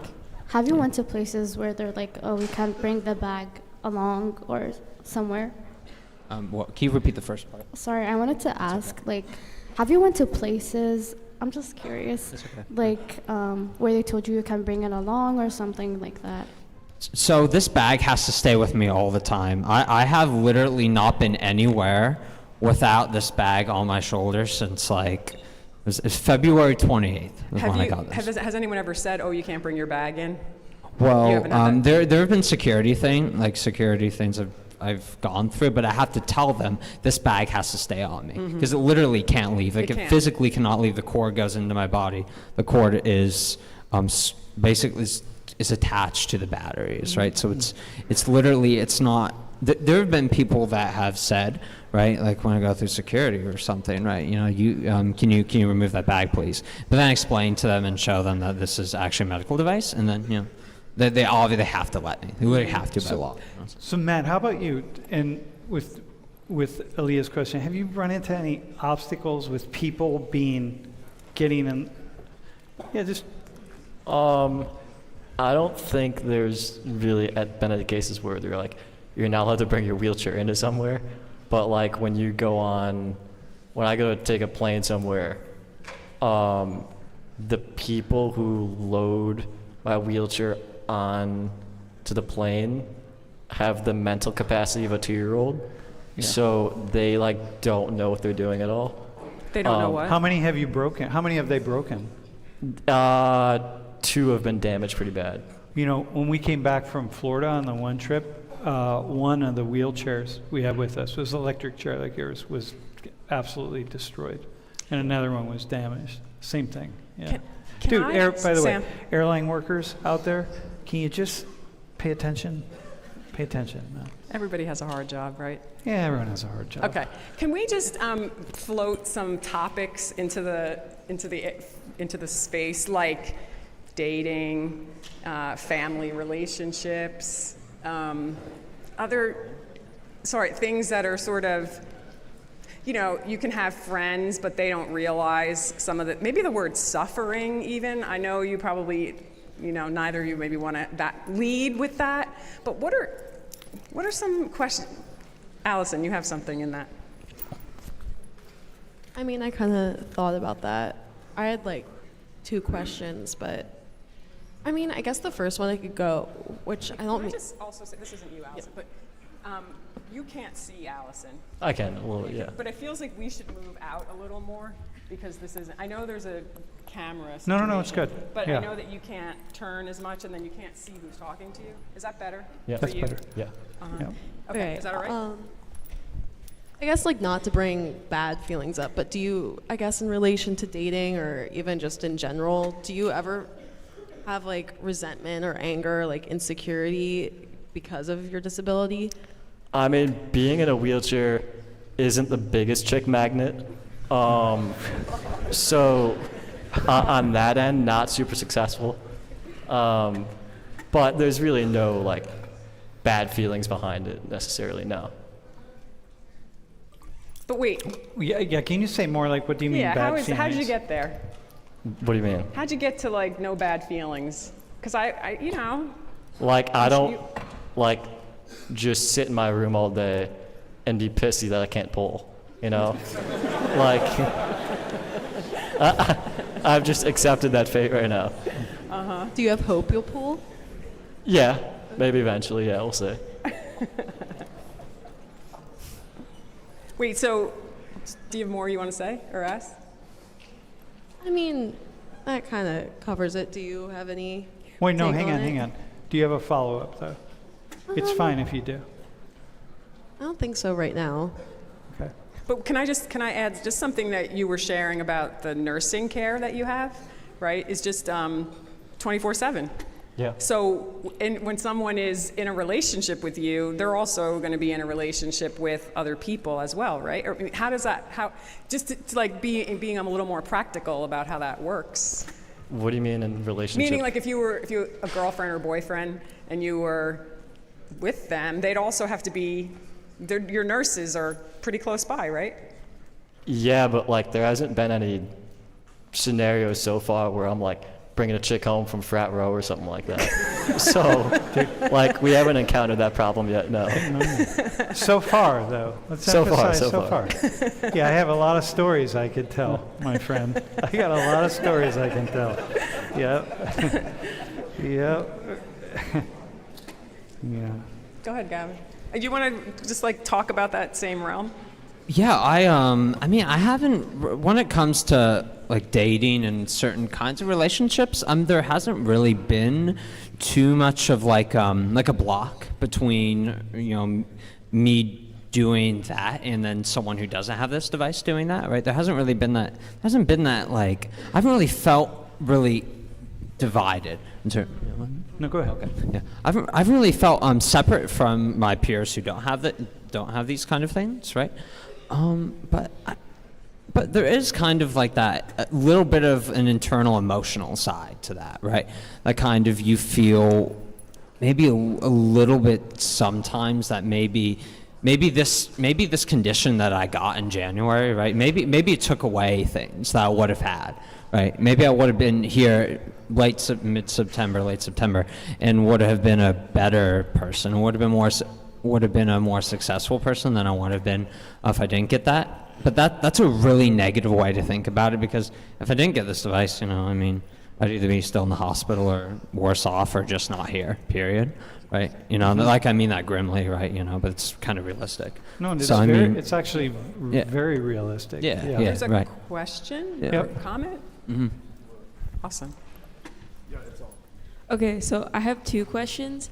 have you went to places where they're like, oh, we can't bring the bag along or somewhere? Can you repeat the first part? Sorry, I wanted to ask, like, have you went to places, I'm just curious, That's okay. like, where they told you can bring it along or something like that? So this bag has to stay with me all the time. I have literally not been anywhere without this bag on my shoulder since it's February 28th was when I got this. Has anyone ever said, oh, you can't bring your bag in? Well, there have been security things I've gone through, but I have to tell them this bag has to stay on me because it literally can't leave. Like it physically cannot leave. The cord goes into my body. The cord is basically is attached to the batteries, right? So it's literally not. There have been people that have said, right, like when I go through security or something, right, can you remove that bag, please? But then I explain to them and show them that this is actually a medical device, and then they obviously have to let me. They literally have to by law. So Matt, how about you? And with Aaliyah's question, have you run into any obstacles with people getting in? Yeah, just. I don't think there's really been any cases where they're like, you're not allowed to bring your wheelchair into somewhere. But like when I go to take a plane somewhere, the people who load my wheelchair on to the plane have the mental capacity of a 2-year-old. Yeah. So they don't know what they're doing at all. They don't know what? How many have you broken? How many have they broken? 2 have been damaged pretty bad. When we came back from Florida on the one trip, one of the wheelchairs we had with us was an electric chair like yours, was absolutely destroyed. And another one was damaged. Same thing. Yeah. By the way, airline workers out there, can you just pay attention? Pay attention. No. Everybody has a hard job, right? Yeah, everyone has a hard job. Okay. Can we just float some topics into the space, like dating, family relationships, things that are sort of. you know, you can have friends, but they don't realize some of the, maybe the word suffering even. I know you probably, you know, neither of you maybe want to lead with that, but what are some questions? Allison, you have something in that. I mean, I kind of thought about that. I had like 2 questions, but I mean, I guess the first one I could go, which I don't Can I mean. just also say, this isn't you, Allison, but you can't see Allison. I can, a little, yeah. But it feels like we should move out a little more because this isn't, I know there's a camera No, it's situation, good. But Yeah. I know that you can't turn as much and then you can't see who's talking to you. Is that better? Yeah. for That's you? better. Yeah. Yeah. Okay, is that all right? I guess like not to bring bad feelings up, but do you, I guess in relation to dating or even just in general, do you ever have like resentment or anger, like insecurity because of your disability? I mean, being in a wheelchair isn't the biggest chick magnet. So on that end, not super successful. But there's really no like bad feelings behind it necessarily, no. But wait, Yeah, can you say more, like, what do you mean yeah, bad feelings? how did you get there? What do you mean? How'd you get to like no bad feelings? Because I, you know, Like, I don't like just sit in my room all day and be pissy that I can't pull, you know? Like, I've just accepted that fate right now. Do you have hope you'll pull? Yeah, maybe eventually, yeah, we'll see. wait, so do you have more you want to say or ask? I mean, that kind of covers it. Do you have any? Wait, no, take hang on on, it? hang on. Do you have a follow-up, though? It's fine if you do. I don't think so right now. Okay. But can I add just something that you were sharing about the nursing care that you have, right? Is just 24/7. Yeah. So when someone is in a relationship with you, they're also going to be in a relationship with other people as well, right? Or I mean, how does that, just to like being a little more practical about how that works. What do you mean in relationship? Meaning like if you were a girlfriend or boyfriend and you were with them, they'd also have to be, your nurses are pretty close by, right? Yeah, but like there hasn't been any scenarios so far where I'm like bringing a chick home from frat row or something like that. So, like we haven't encountered that problem yet, no. So far, though. Let's So far, emphasize so far. Yeah, I have a lot of stories I could tell, my friend. I got a lot of stories I can tell. Yep. Yep. Yeah. Go ahead, Gavin. Do you want to just like talk about that same realm? Yeah, I mean, I haven't, when it comes to like dating and certain kinds of relationships, there hasn't really been too much of like a block between, you know, me doing that and then someone who doesn't have this device doing that, right? There hasn't really been that, like, I haven't really felt really divided. No, go ahead. Okay. Yeah, I've really felt separate from my peers who don't have these kind of things, right? But there is kind of like that a little bit of an internal emotional side to that, right? Like kind of you feel maybe a little bit sometimes that maybe this condition that I got in January, right? Maybe it took away things that I would have had, right? Maybe I would have been here late September, and would have been a better person, would have been a more successful person than I would have been if I didn't get that. But that's a really negative way to think about it, because if I didn't get this device, you know, I mean, I'd either be still in the hospital or worse off or just not here, period. Right? You know, like I mean that grimly, right? You know, but it's kind of realistic. No, it's, So, I mean, it's actually yeah. very realistic. Yeah. There's a right. question Yeah. or comment? Mhm. Awesome. Okay, so I have 2 questions.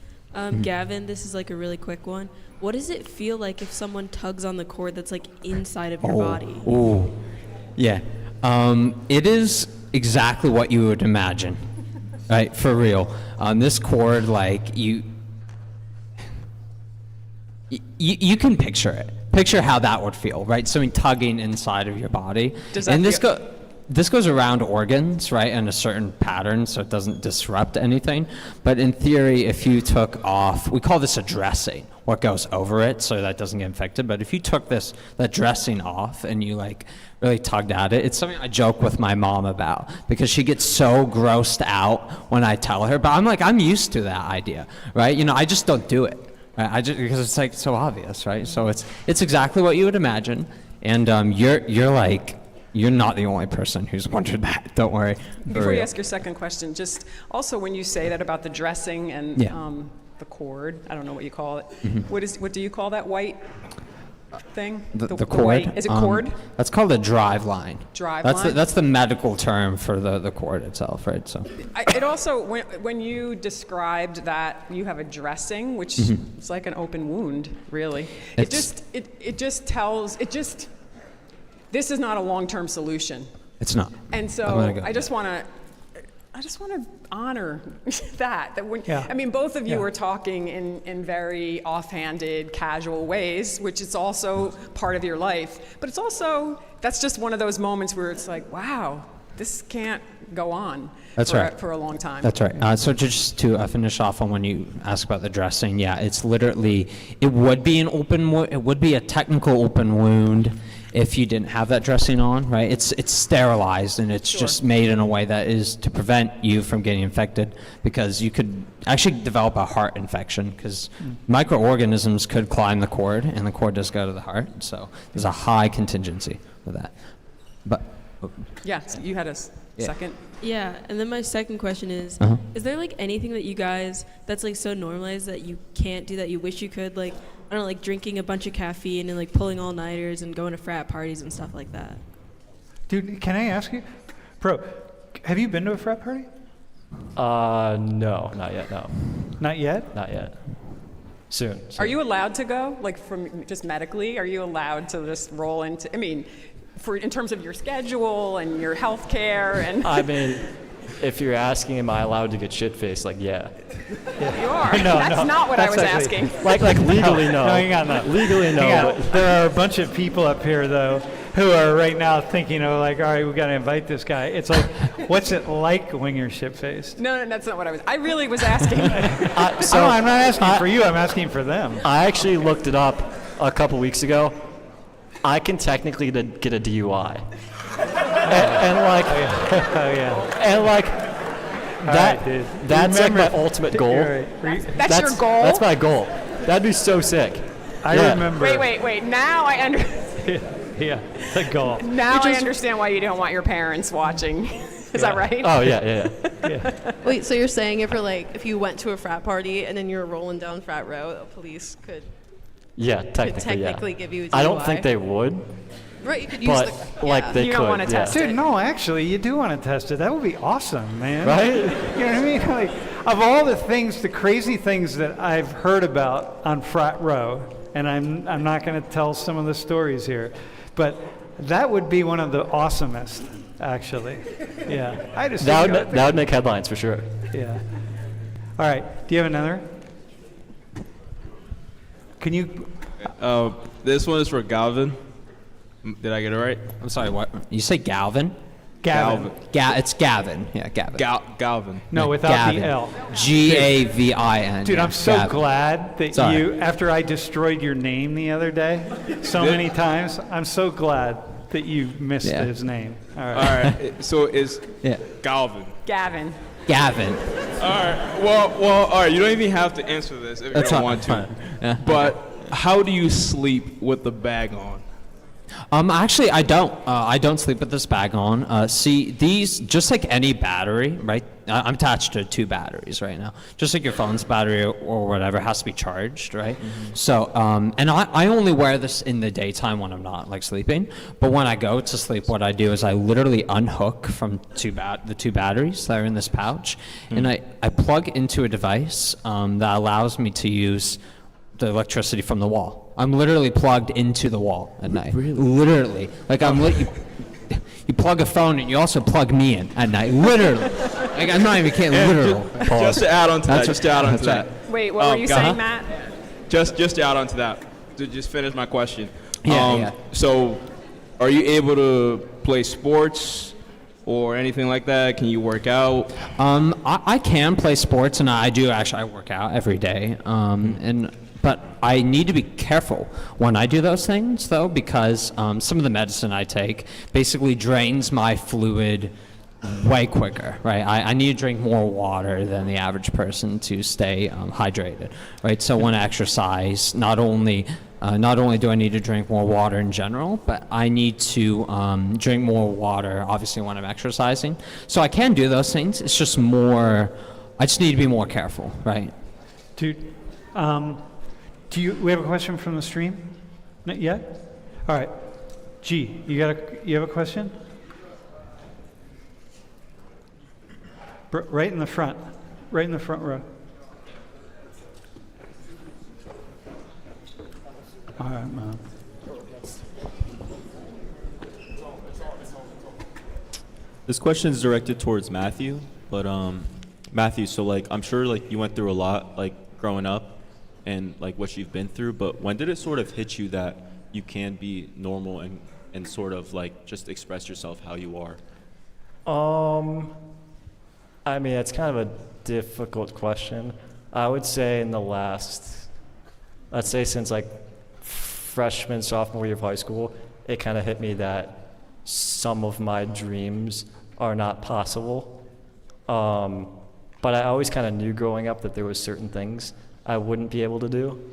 Gavin, this is like a really quick one. What does it feel like if someone tugs on the cord that's like inside of your body? Oh, yeah. It is exactly what you would imagine, right? For real. This cord, like you can picture it. Picture how that would feel, right? Something tugging inside of your body. Does that and this feel- this goes around organs, right, in a certain pattern, so it doesn't disrupt anything. But in theory, if you took off, we call this a dressing, what goes over it, so that doesn't get infected. But if you took that dressing off and you like really tugged at it, it's something I joke with my mom about because she gets so grossed out when I tell her. But I'm used to that idea, right? You know, I just don't do it, right? Because it's like so obvious, right? So it's exactly what you would imagine, and you're not the only person who's wondered that. Don't worry. Before you ask your second question, just also when you say that about the dressing and the cord, I don't know what you call it. What do you call that white thing? The cord? White, is it cord? That's called a drive line. Drive line? line? That's the medical term for the cord itself, right? So. It also, when you described that you have a dressing, which is like an open wound, really, this is not a long-term solution. It's not. And so I just want to honor that when I mean, both of you are talking in very offhanded, casual ways, which is also part of your life. But it's also, that's just one of those moments where it's like, wow, this can't go on for a long time. That's right. So just to finish off on when you ask about the dressing, it's literally, it would be a technical open wound if you didn't have that dressing on, right? It's sterilized and it's just made in a way that is to prevent you from getting infected, because you could actually develop a heart infection because microorganisms could climb the cord, and the cord does go to the heart. So there's a high contingency for that. But so you had a second. Yeah, and then my second question is there like anything that you guys that's like so normalized that you can't do that you wish you could, like I don't know, like drinking a bunch of caffeine and like pulling all-nighters and going to frat parties and stuff like that? Dude, can I ask you, have you been to a frat party? No, not yet. No. Not yet? Not yet. Soon. Are you allowed to go, like from just medically? Are you allowed to just roll into? I mean, in terms of your schedule and your health care and. I mean, if you're asking, am I allowed to get shit-faced? Like, yeah. You are. That's not what I was asking. Like legally, no. No, hang on. No. Legally, no. Hang on. There are a bunch of people up here, though, who are right now thinking, all right, we got to invite this guy. It's like, what's it like when you're shit-faced? No, that's not what I really was asking. I'm not asking for you. I'm asking for them. I actually looked it up a couple weeks ago. I can technically get a DUI. That's like my ultimate goal. That's your goal? That's my goal. That'd be so sick. I remember. Wait. Now I understand. Yeah, the goal. Now I understand why you don't want your parents watching. Is that right? Oh, yeah. Wait, so you're saying if you went to a frat party and then you were rolling down frat row, the police could technically give you a DUI? I don't think they would. Right, you could use they you could. Don't want to test it. Dude, no, actually, you do want to test it. That would be awesome, man. Right? You know what I mean? Like, of all the crazy things that I've heard about on frat row, and I'm not going to tell some of the stories here, but that would be one of the awesomest, actually. Yeah. That would make headlines for sure. Yeah. All right. Do you have another? Can you? This one is for Gavin. Did I get it right? I'm sorry, what? You say Galvin? Gavin. It's Gavin. Yeah, Gavin. Galvin. No, without Gavin. the L. Gavin. Dude, I'm so Gavin. glad that after I destroyed your name the other day so many times, I'm so glad that you missed his name. All right. So it's Gavin. Gavin. All right. Well, all right. You don't even have to answer this if you don't want to. Yeah. But how do you sleep with the bag on? Actually, I don't. I don't sleep with this bag on. See, these, just like any battery, right? I'm attached to 2 batteries right now. Just like your phone's battery or whatever has to be charged, right? So, and I only wear this in the daytime when I'm not like sleeping. But when I go to sleep, what I do is I literally unhook from the 2 batteries that are in this pouch, and I plug into a device that allows me to use the electricity from the wall. I'm literally plugged into the wall at night. Really? Literally. Like you plug a phone and you also plug me in at night. Literally. Like I'm not even kidding. Literal. Just to add on to that. Wait, what were you saying, Matt? Just to add on to that. To just finish my question. Yeah. So, are you able to play sports or anything like that? Can you work out? I can play sports, and I do actually. I work out every day, but I need to be careful when I do those things, though, because some of the medicine I take basically drains my fluid way quicker, right? I need to drink more water than the average person to stay hydrated, right? So when I exercise, not only do I need to drink more water in general, but I need to drink more water, obviously, when I'm exercising. So I can do those things. It's just more, I just need to be more careful, right? We have a question from the stream? Not yet? All right. G, you have a question? Right in the front row. All right, Mom. This question is directed towards Matthew, but Matthew, so like I'm sure like you went through a lot like growing up and like what you've been through, but when did it sort of hit you that you can be normal and sort of like just express yourself how you are? I mean, it's kind of a difficult question. I would say in the last, let's say since like freshman, sophomore year of high school, it kind of hit me that some of my dreams are not possible. But I always kind of knew growing up that there was certain things I wouldn't be able to do.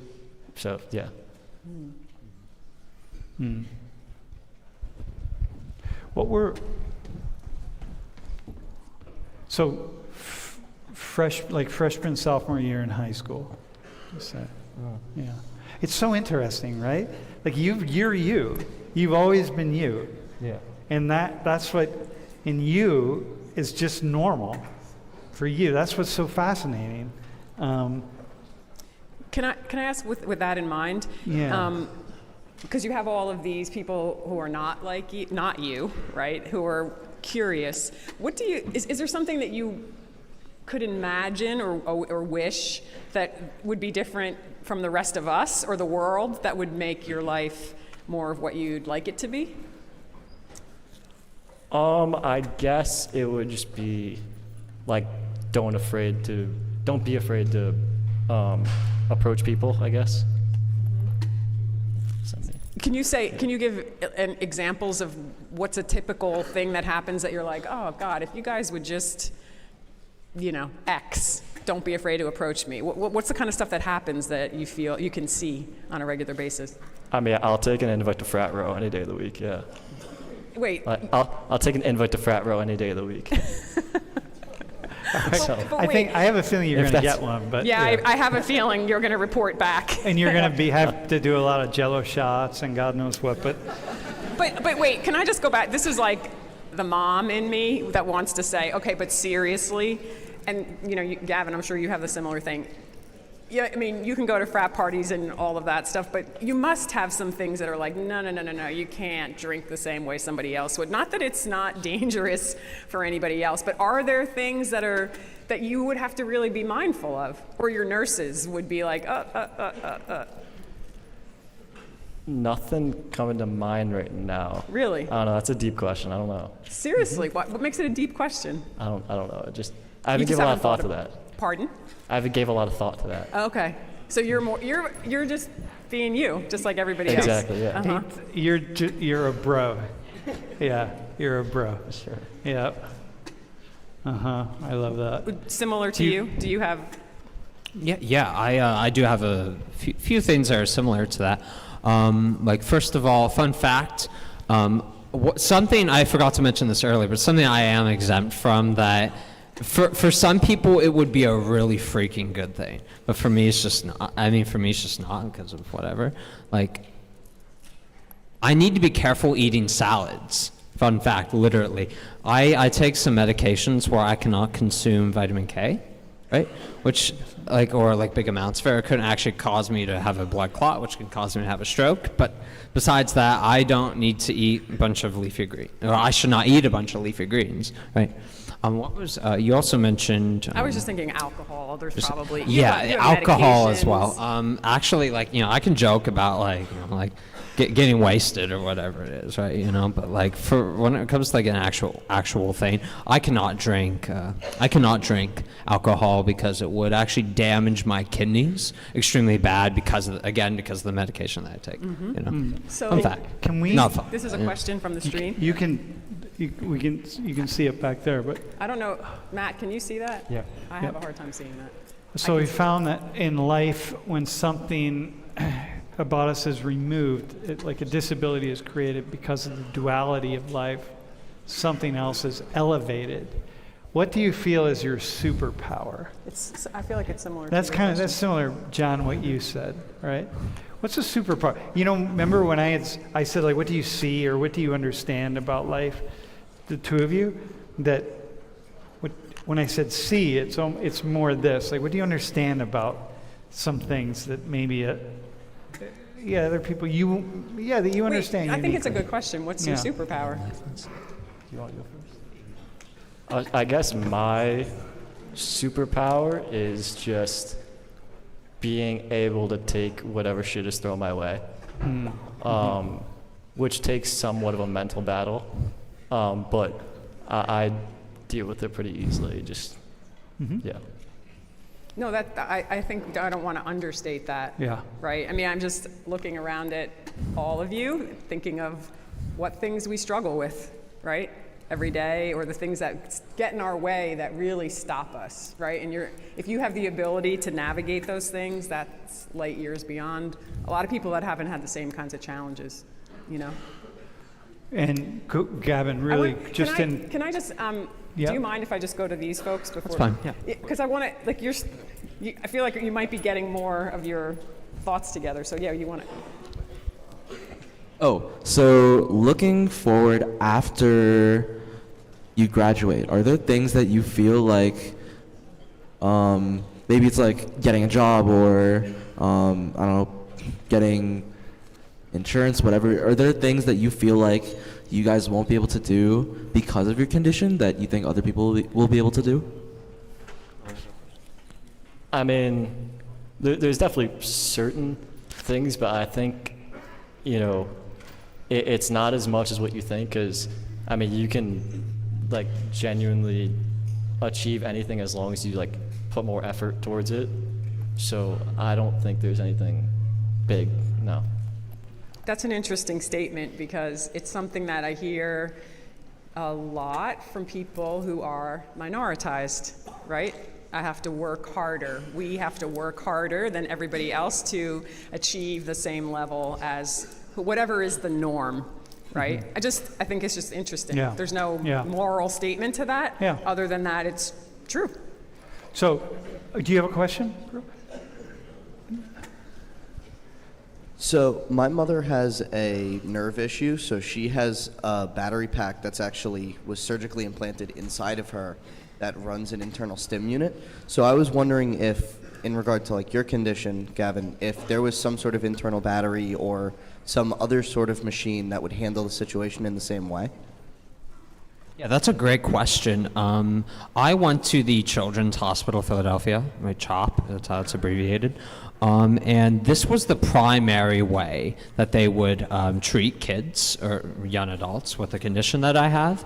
So, yeah. So freshman, sophomore year in high school. Yeah. It's so interesting, right? Like you're you. You've always been you. Yeah. And that's what in you is just normal for you. That's what's so fascinating. Can I ask with that in mind? Yeah. Because you have all of these people who are not like you, not you, right? Who are curious. What do you is there something that you could imagine or wish that would be different from the rest of us or the world that would make your life more of what you'd like it to be? I guess it would just be like don't be afraid to approach people, I guess. Can you give examples of what's a typical thing that happens that you're like, oh God, if you guys would just, X, don't be afraid to approach me. What's the kind of stuff that happens that you feel you can see on a regular basis? I mean, I'll take an invite to frat row any day of the week, yeah. Wait. I'll take an invite to frat row any day of the week. I have a feeling you're going to get one, but yeah. I have a feeling you're going to report back. And you're going to have to do a lot of Jello shots and God knows what. But wait, can I just go back? This is like the mom in me that wants to say, okay, but seriously, and Gavin, I'm sure you have the similar thing. Yeah, I mean, you can go to frat parties and all of that stuff, but you must have some things that are like, no, you can't drink the same way somebody else would. Not that it's not dangerous for anybody else, but are there things that you would have to really be mindful of, or your nurses would be like, Nothing coming to mind right now. Really? I don't know. That's a deep question. I don't know. Seriously, what makes it a deep question? I don't know. I haven't given a lot of thought to that. Pardon? I haven't gave a lot of thought to that. Okay, so you're just being you, just like everybody else. Exactly. Yeah. Uh-huh. you're a bro. Yeah, you're a bro. Sure. Yeah. I love that. Similar to you? Do you have? Yeah. I do have a few things that are similar to that. Like first of all, fun fact. Something I forgot to mention this earlier, but something I am exempt from that. For some people, it would be a really freaking good thing, but for me, it's just not. I mean, for me, it's just not because of whatever. Like, I need to be careful eating salads. Fun fact, literally, I take some medications where I cannot consume vitamin K, right? Which, or big amounts of it, could actually cause me to have a blood clot, which can cause me to have a stroke. But besides that, I don't need to eat a bunch of leafy greens, or I should not eat a bunch of leafy greens, right? What was you also mentioned? I was just thinking alcohol. There's probably you have alcohol as well. Actually, I can joke about getting wasted or whatever it is, right? You know, but like for when it comes to like an actual thing, I cannot drink alcohol because it would actually damage my kidneys extremely bad because of the medication that I take. You know, So fun fact. Can we? Not fun. this is a question from the stream. You can see it back there, but I don't know, Matt, can you see that? Yeah. I have Yep. a hard time seeing that. so we found that in life, when something about us is removed, like a disability is created because of the duality of life, something else is elevated. What do you feel is your superpower? I feel like it's similar. That's to your that's question. similar, John, what you said, right? What's a superpower? You know, remember when I said, like, what do you see or what do you understand about life? The two of you, when I said see, it's more this. Like, what do you understand about some things that maybe, other people that you Wait, understand? I think it's a uniquely? good question. What's your Yeah. superpower? You want to go first? I guess my superpower is just being able to take whatever shit is thrown my way, which takes somewhat of a mental battle, but I deal with it pretty easily. Just yeah. No, I think I don't want to understate that. Yeah. Right? I mean, I'm just looking around at all of you, thinking of what things we struggle with, right? Every day, or the things that get in our way that really stop us, right? And if you have the ability to navigate those things, that's light years beyond a lot of people that haven't had the same kinds of challenges, you know? And Gavin, really, Can I just, Yeah. do you mind if I just go to these folks before? That's fine, yeah. Because I want to, like, I feel like you might be getting more of your thoughts together, so yeah, you want to. Oh, so looking forward after you graduate, are there things that you feel like, maybe it's like getting a job or, I don't know, getting insurance, whatever. Are there things that you feel like you guys won't be able to do because of your condition that you think other people will be able to do? I mean, there's definitely certain things, but I think, you know, it's not as much as what you think, because, I mean, you can, like, genuinely achieve anything as long as you, like, put more effort towards it. So I don't think there's anything big, no. That's an interesting statement because it's something that I hear a lot from people who are minoritized, right? I have to work harder. We have to work harder than everybody else to achieve the same level as whatever is the norm, right? I think it's just interesting. Yeah. There's no Yeah. moral statement to that. Yeah. Other than that, it's true. So, do you have a question? So my mother has a nerve issue, so she has a battery pack that's actually was surgically implanted inside of her that runs an internal stim unit. So I was wondering if, in regard to like your condition, Gavin, if there was some sort of internal battery or some other sort of machine that would handle the situation in the same way. Yeah, that's a great question. I went to the Children's Hospital Philadelphia, right, CHOP, that's how it's abbreviated. And this was the primary way that they would treat kids or young adults with the condition that I have.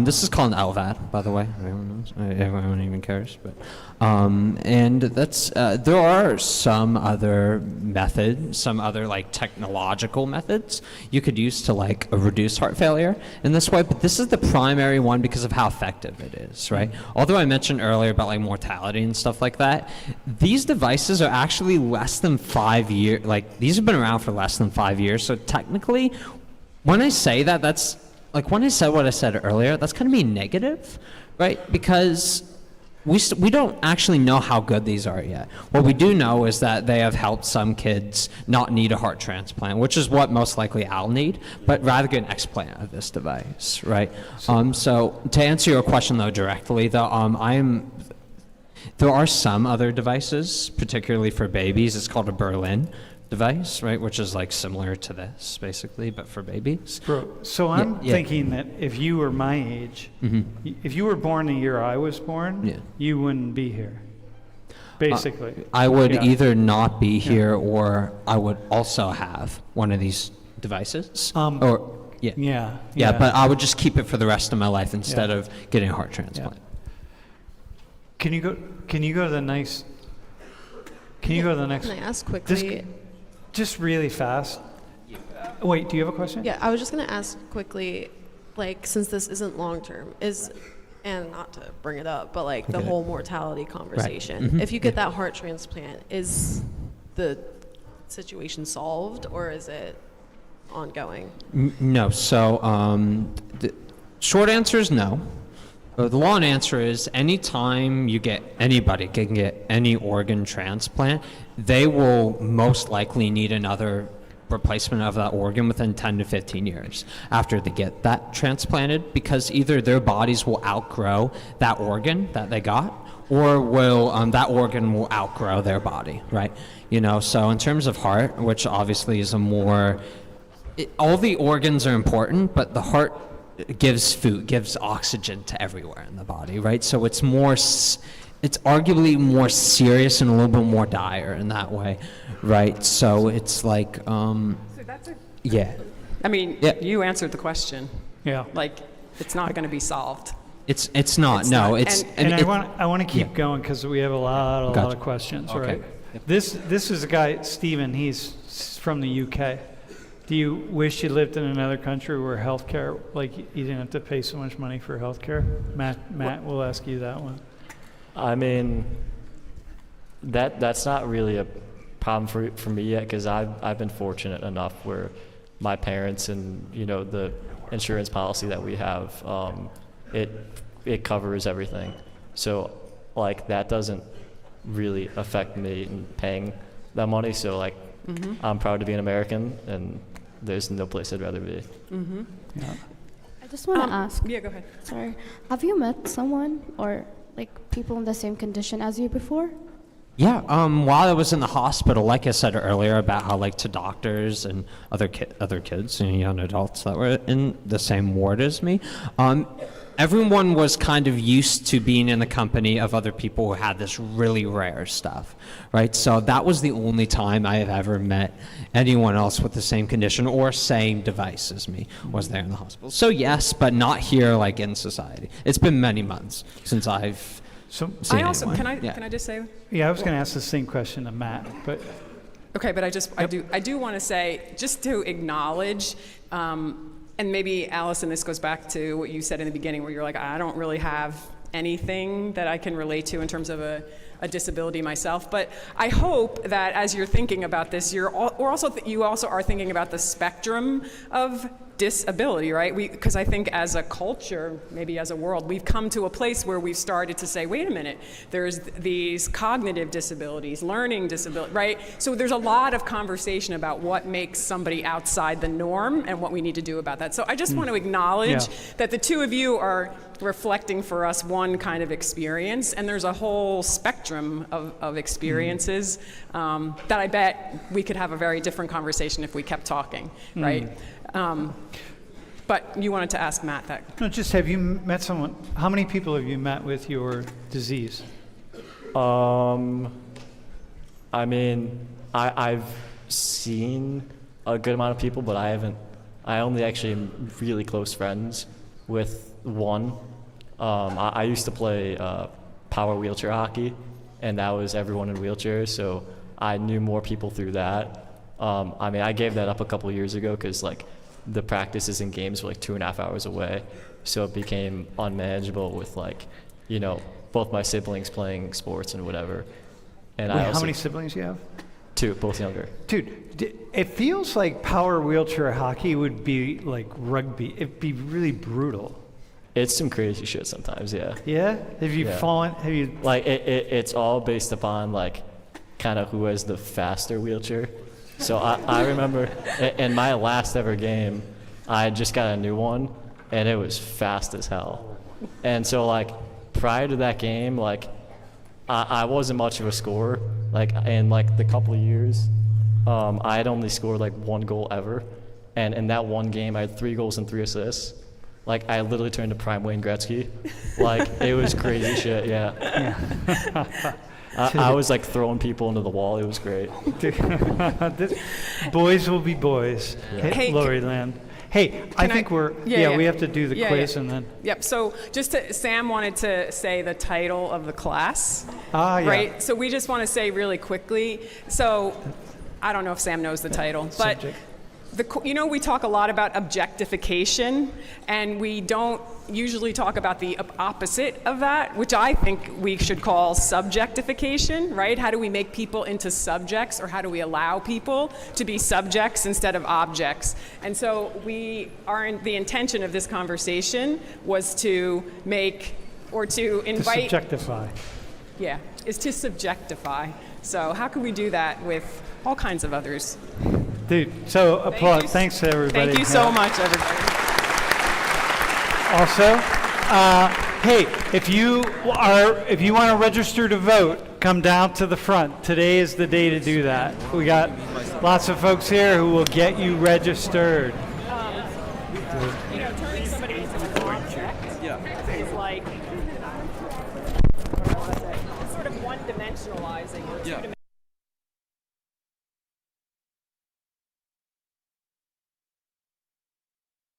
This is called an LVAD, by the way. Everyone knows. Everyone even cares. But and that's there are some other methods, some other like technological methods you could use to like reduce heart failure in this way. But this is the primary one because of how effective it is, right? Although I mentioned earlier about like mortality and stuff like that, these devices are actually less than 5 years. Like these have been around for less than 5 years. So technically, when I say that, that's like when I said what I said earlier, that's kind of being negative, right? Because we don't actually know how good these are yet. What we do know is that they have helped some kids not need a heart transplant, which is what most likely I'll need, but rather get an explant of this device, right? So to answer your question though directly, though, there are some other devices, particularly for babies. It's called a Berlin device, right, which is like similar to this, basically, but for babies. Bro, so I'm thinking that if you were my age, if you were born the year I was born, you wouldn't be here, basically. I would either not be here or I would also have one of these devices. Yeah. Yeah, but I would just keep it for the rest of my life instead of getting a heart transplant. Can you go to the next? Can you go to the next? Can I ask quickly? Just really fast. Wait, do you have a question? Yeah, I was just going to ask quickly, like, since this isn't long term, and not to bring it up, but like the whole mortality conversation. If you get that heart transplant, is the situation solved or is it ongoing? No. So the short answer is no. The long answer is anytime anybody can get any organ transplant, they will most likely need another replacement of that organ within 10 to 15 years after they get that transplanted, because either their bodies will outgrow that organ that they got, or that organ will outgrow their body, right? So in terms of heart, which obviously is all the organs are important, but the heart gives food, gives oxygen to everywhere in the body, right? So it's arguably more serious and a little bit more dire in that way, right? So it's like, I mean, you answered the question. Yeah. Like, it's not going to be solved. It's not. No. I want to keep going because we have a lot of questions. Okay. Right. This is a guy, Stephen. He's from the UK. Do you wish you lived in another country where healthcare, like, you didn't have to pay so much money for healthcare? Matt, we'll ask you that one. I mean, that's not really a problem for me yet, because I've been fortunate enough where my parents and the insurance policy that we have, it covers everything. So like that doesn't really affect me in paying that money. So like I'm proud to be an American, and there's no place I'd rather be. Yeah. I just want to ask. Yeah, go ahead. Sorry. Have you met someone or like people in the same condition as you before? Yeah, while I was in the hospital, like I said earlier about how like to doctors and other kids and young adults that were in the same ward as me, everyone was kind of used to being in the company of other people who had this really rare stuff, right? So that was the only time I have ever met anyone else with the same condition or same device as me was there in the hospital. So yes, but not here like in society. It's been many months since I've seen anyone. Can I just say? Yeah, I was going to ask the same question to Matt, but. Okay, but I do want to say, just to acknowledge, and maybe Allison, this goes back to what you said in the beginning, where you're like, I don't really have anything that I can relate to in terms of a disability myself. But I hope that as you're thinking about this, you also are thinking about the spectrum of disability, right? Because I think as a culture, maybe as a world, we've come to a place where we've started to say, wait a minute, there's these cognitive disabilities, learning disability, right? So there's a lot of conversation about what makes somebody outside the norm and what we need to do about that. So I just want to acknowledge that the two of you are reflecting for us one kind of experience, and there's a whole spectrum of experiences that I bet we could have a very different conversation if we kept talking, right? But you wanted to ask Matt that. No, just have you met someone? How many people have you met with your disease? I mean, I've seen a good amount of people, but I only actually am really close friends with one. I used to play power wheelchair hockey, and that was everyone in wheelchairs, so I knew more people through that. I mean, I gave that up a couple of years ago because like the practices and games were like 2.5 hours away, so it became unmanageable with like, both my siblings playing sports and whatever. And Wait, how many siblings do you have? 2, both younger. Dude, it feels like power wheelchair hockey would be like rugby. It'd be really brutal. It's some crazy shit sometimes, yeah. Yeah? Have you fallen? Have you? Like, it's all based upon like kind of who has the faster wheelchair. So I remember in my last ever game, I just got a new one, and it was fast as hell. And so like prior to that game, like I wasn't much of a scorer. Like in like the couple of years, I had only scored like 1 goal ever, and in that one game, I had 3 goals and 3 assists. Like I literally turned to prime Wayne Gretzky. Like it was crazy shit. Yeah. I was like throwing people into the wall. It was great. Boys will be boys. Yeah. Hey, Lori Land. Hey, I think we have to do the quiz and then. Yep. So Sam wanted to say the title of the class. Ah, yeah. Right. So we just want to say really quickly. So I don't know if Sam knows the title, but we talk a lot about objectification, and we don't usually talk about the opposite of that, which I think we should call subjectification, right? How do we make people into subjects, or how do we allow people to be subjects instead of objects? And so the intention of this conversation was to make, or to invite... To subjectify. Yeah, is to subjectify. So how can we do that with all kinds of others? Dude, so applaud. Thanks to everybody. Thank you so much, everybody. Also, hey, if you want to register to vote, come down to the front. Today is the day to do that. We got lots of folks here who will get you registered. Turning somebody into an object is like, it's sort of one-dimensionalizing or two-dimensionalizing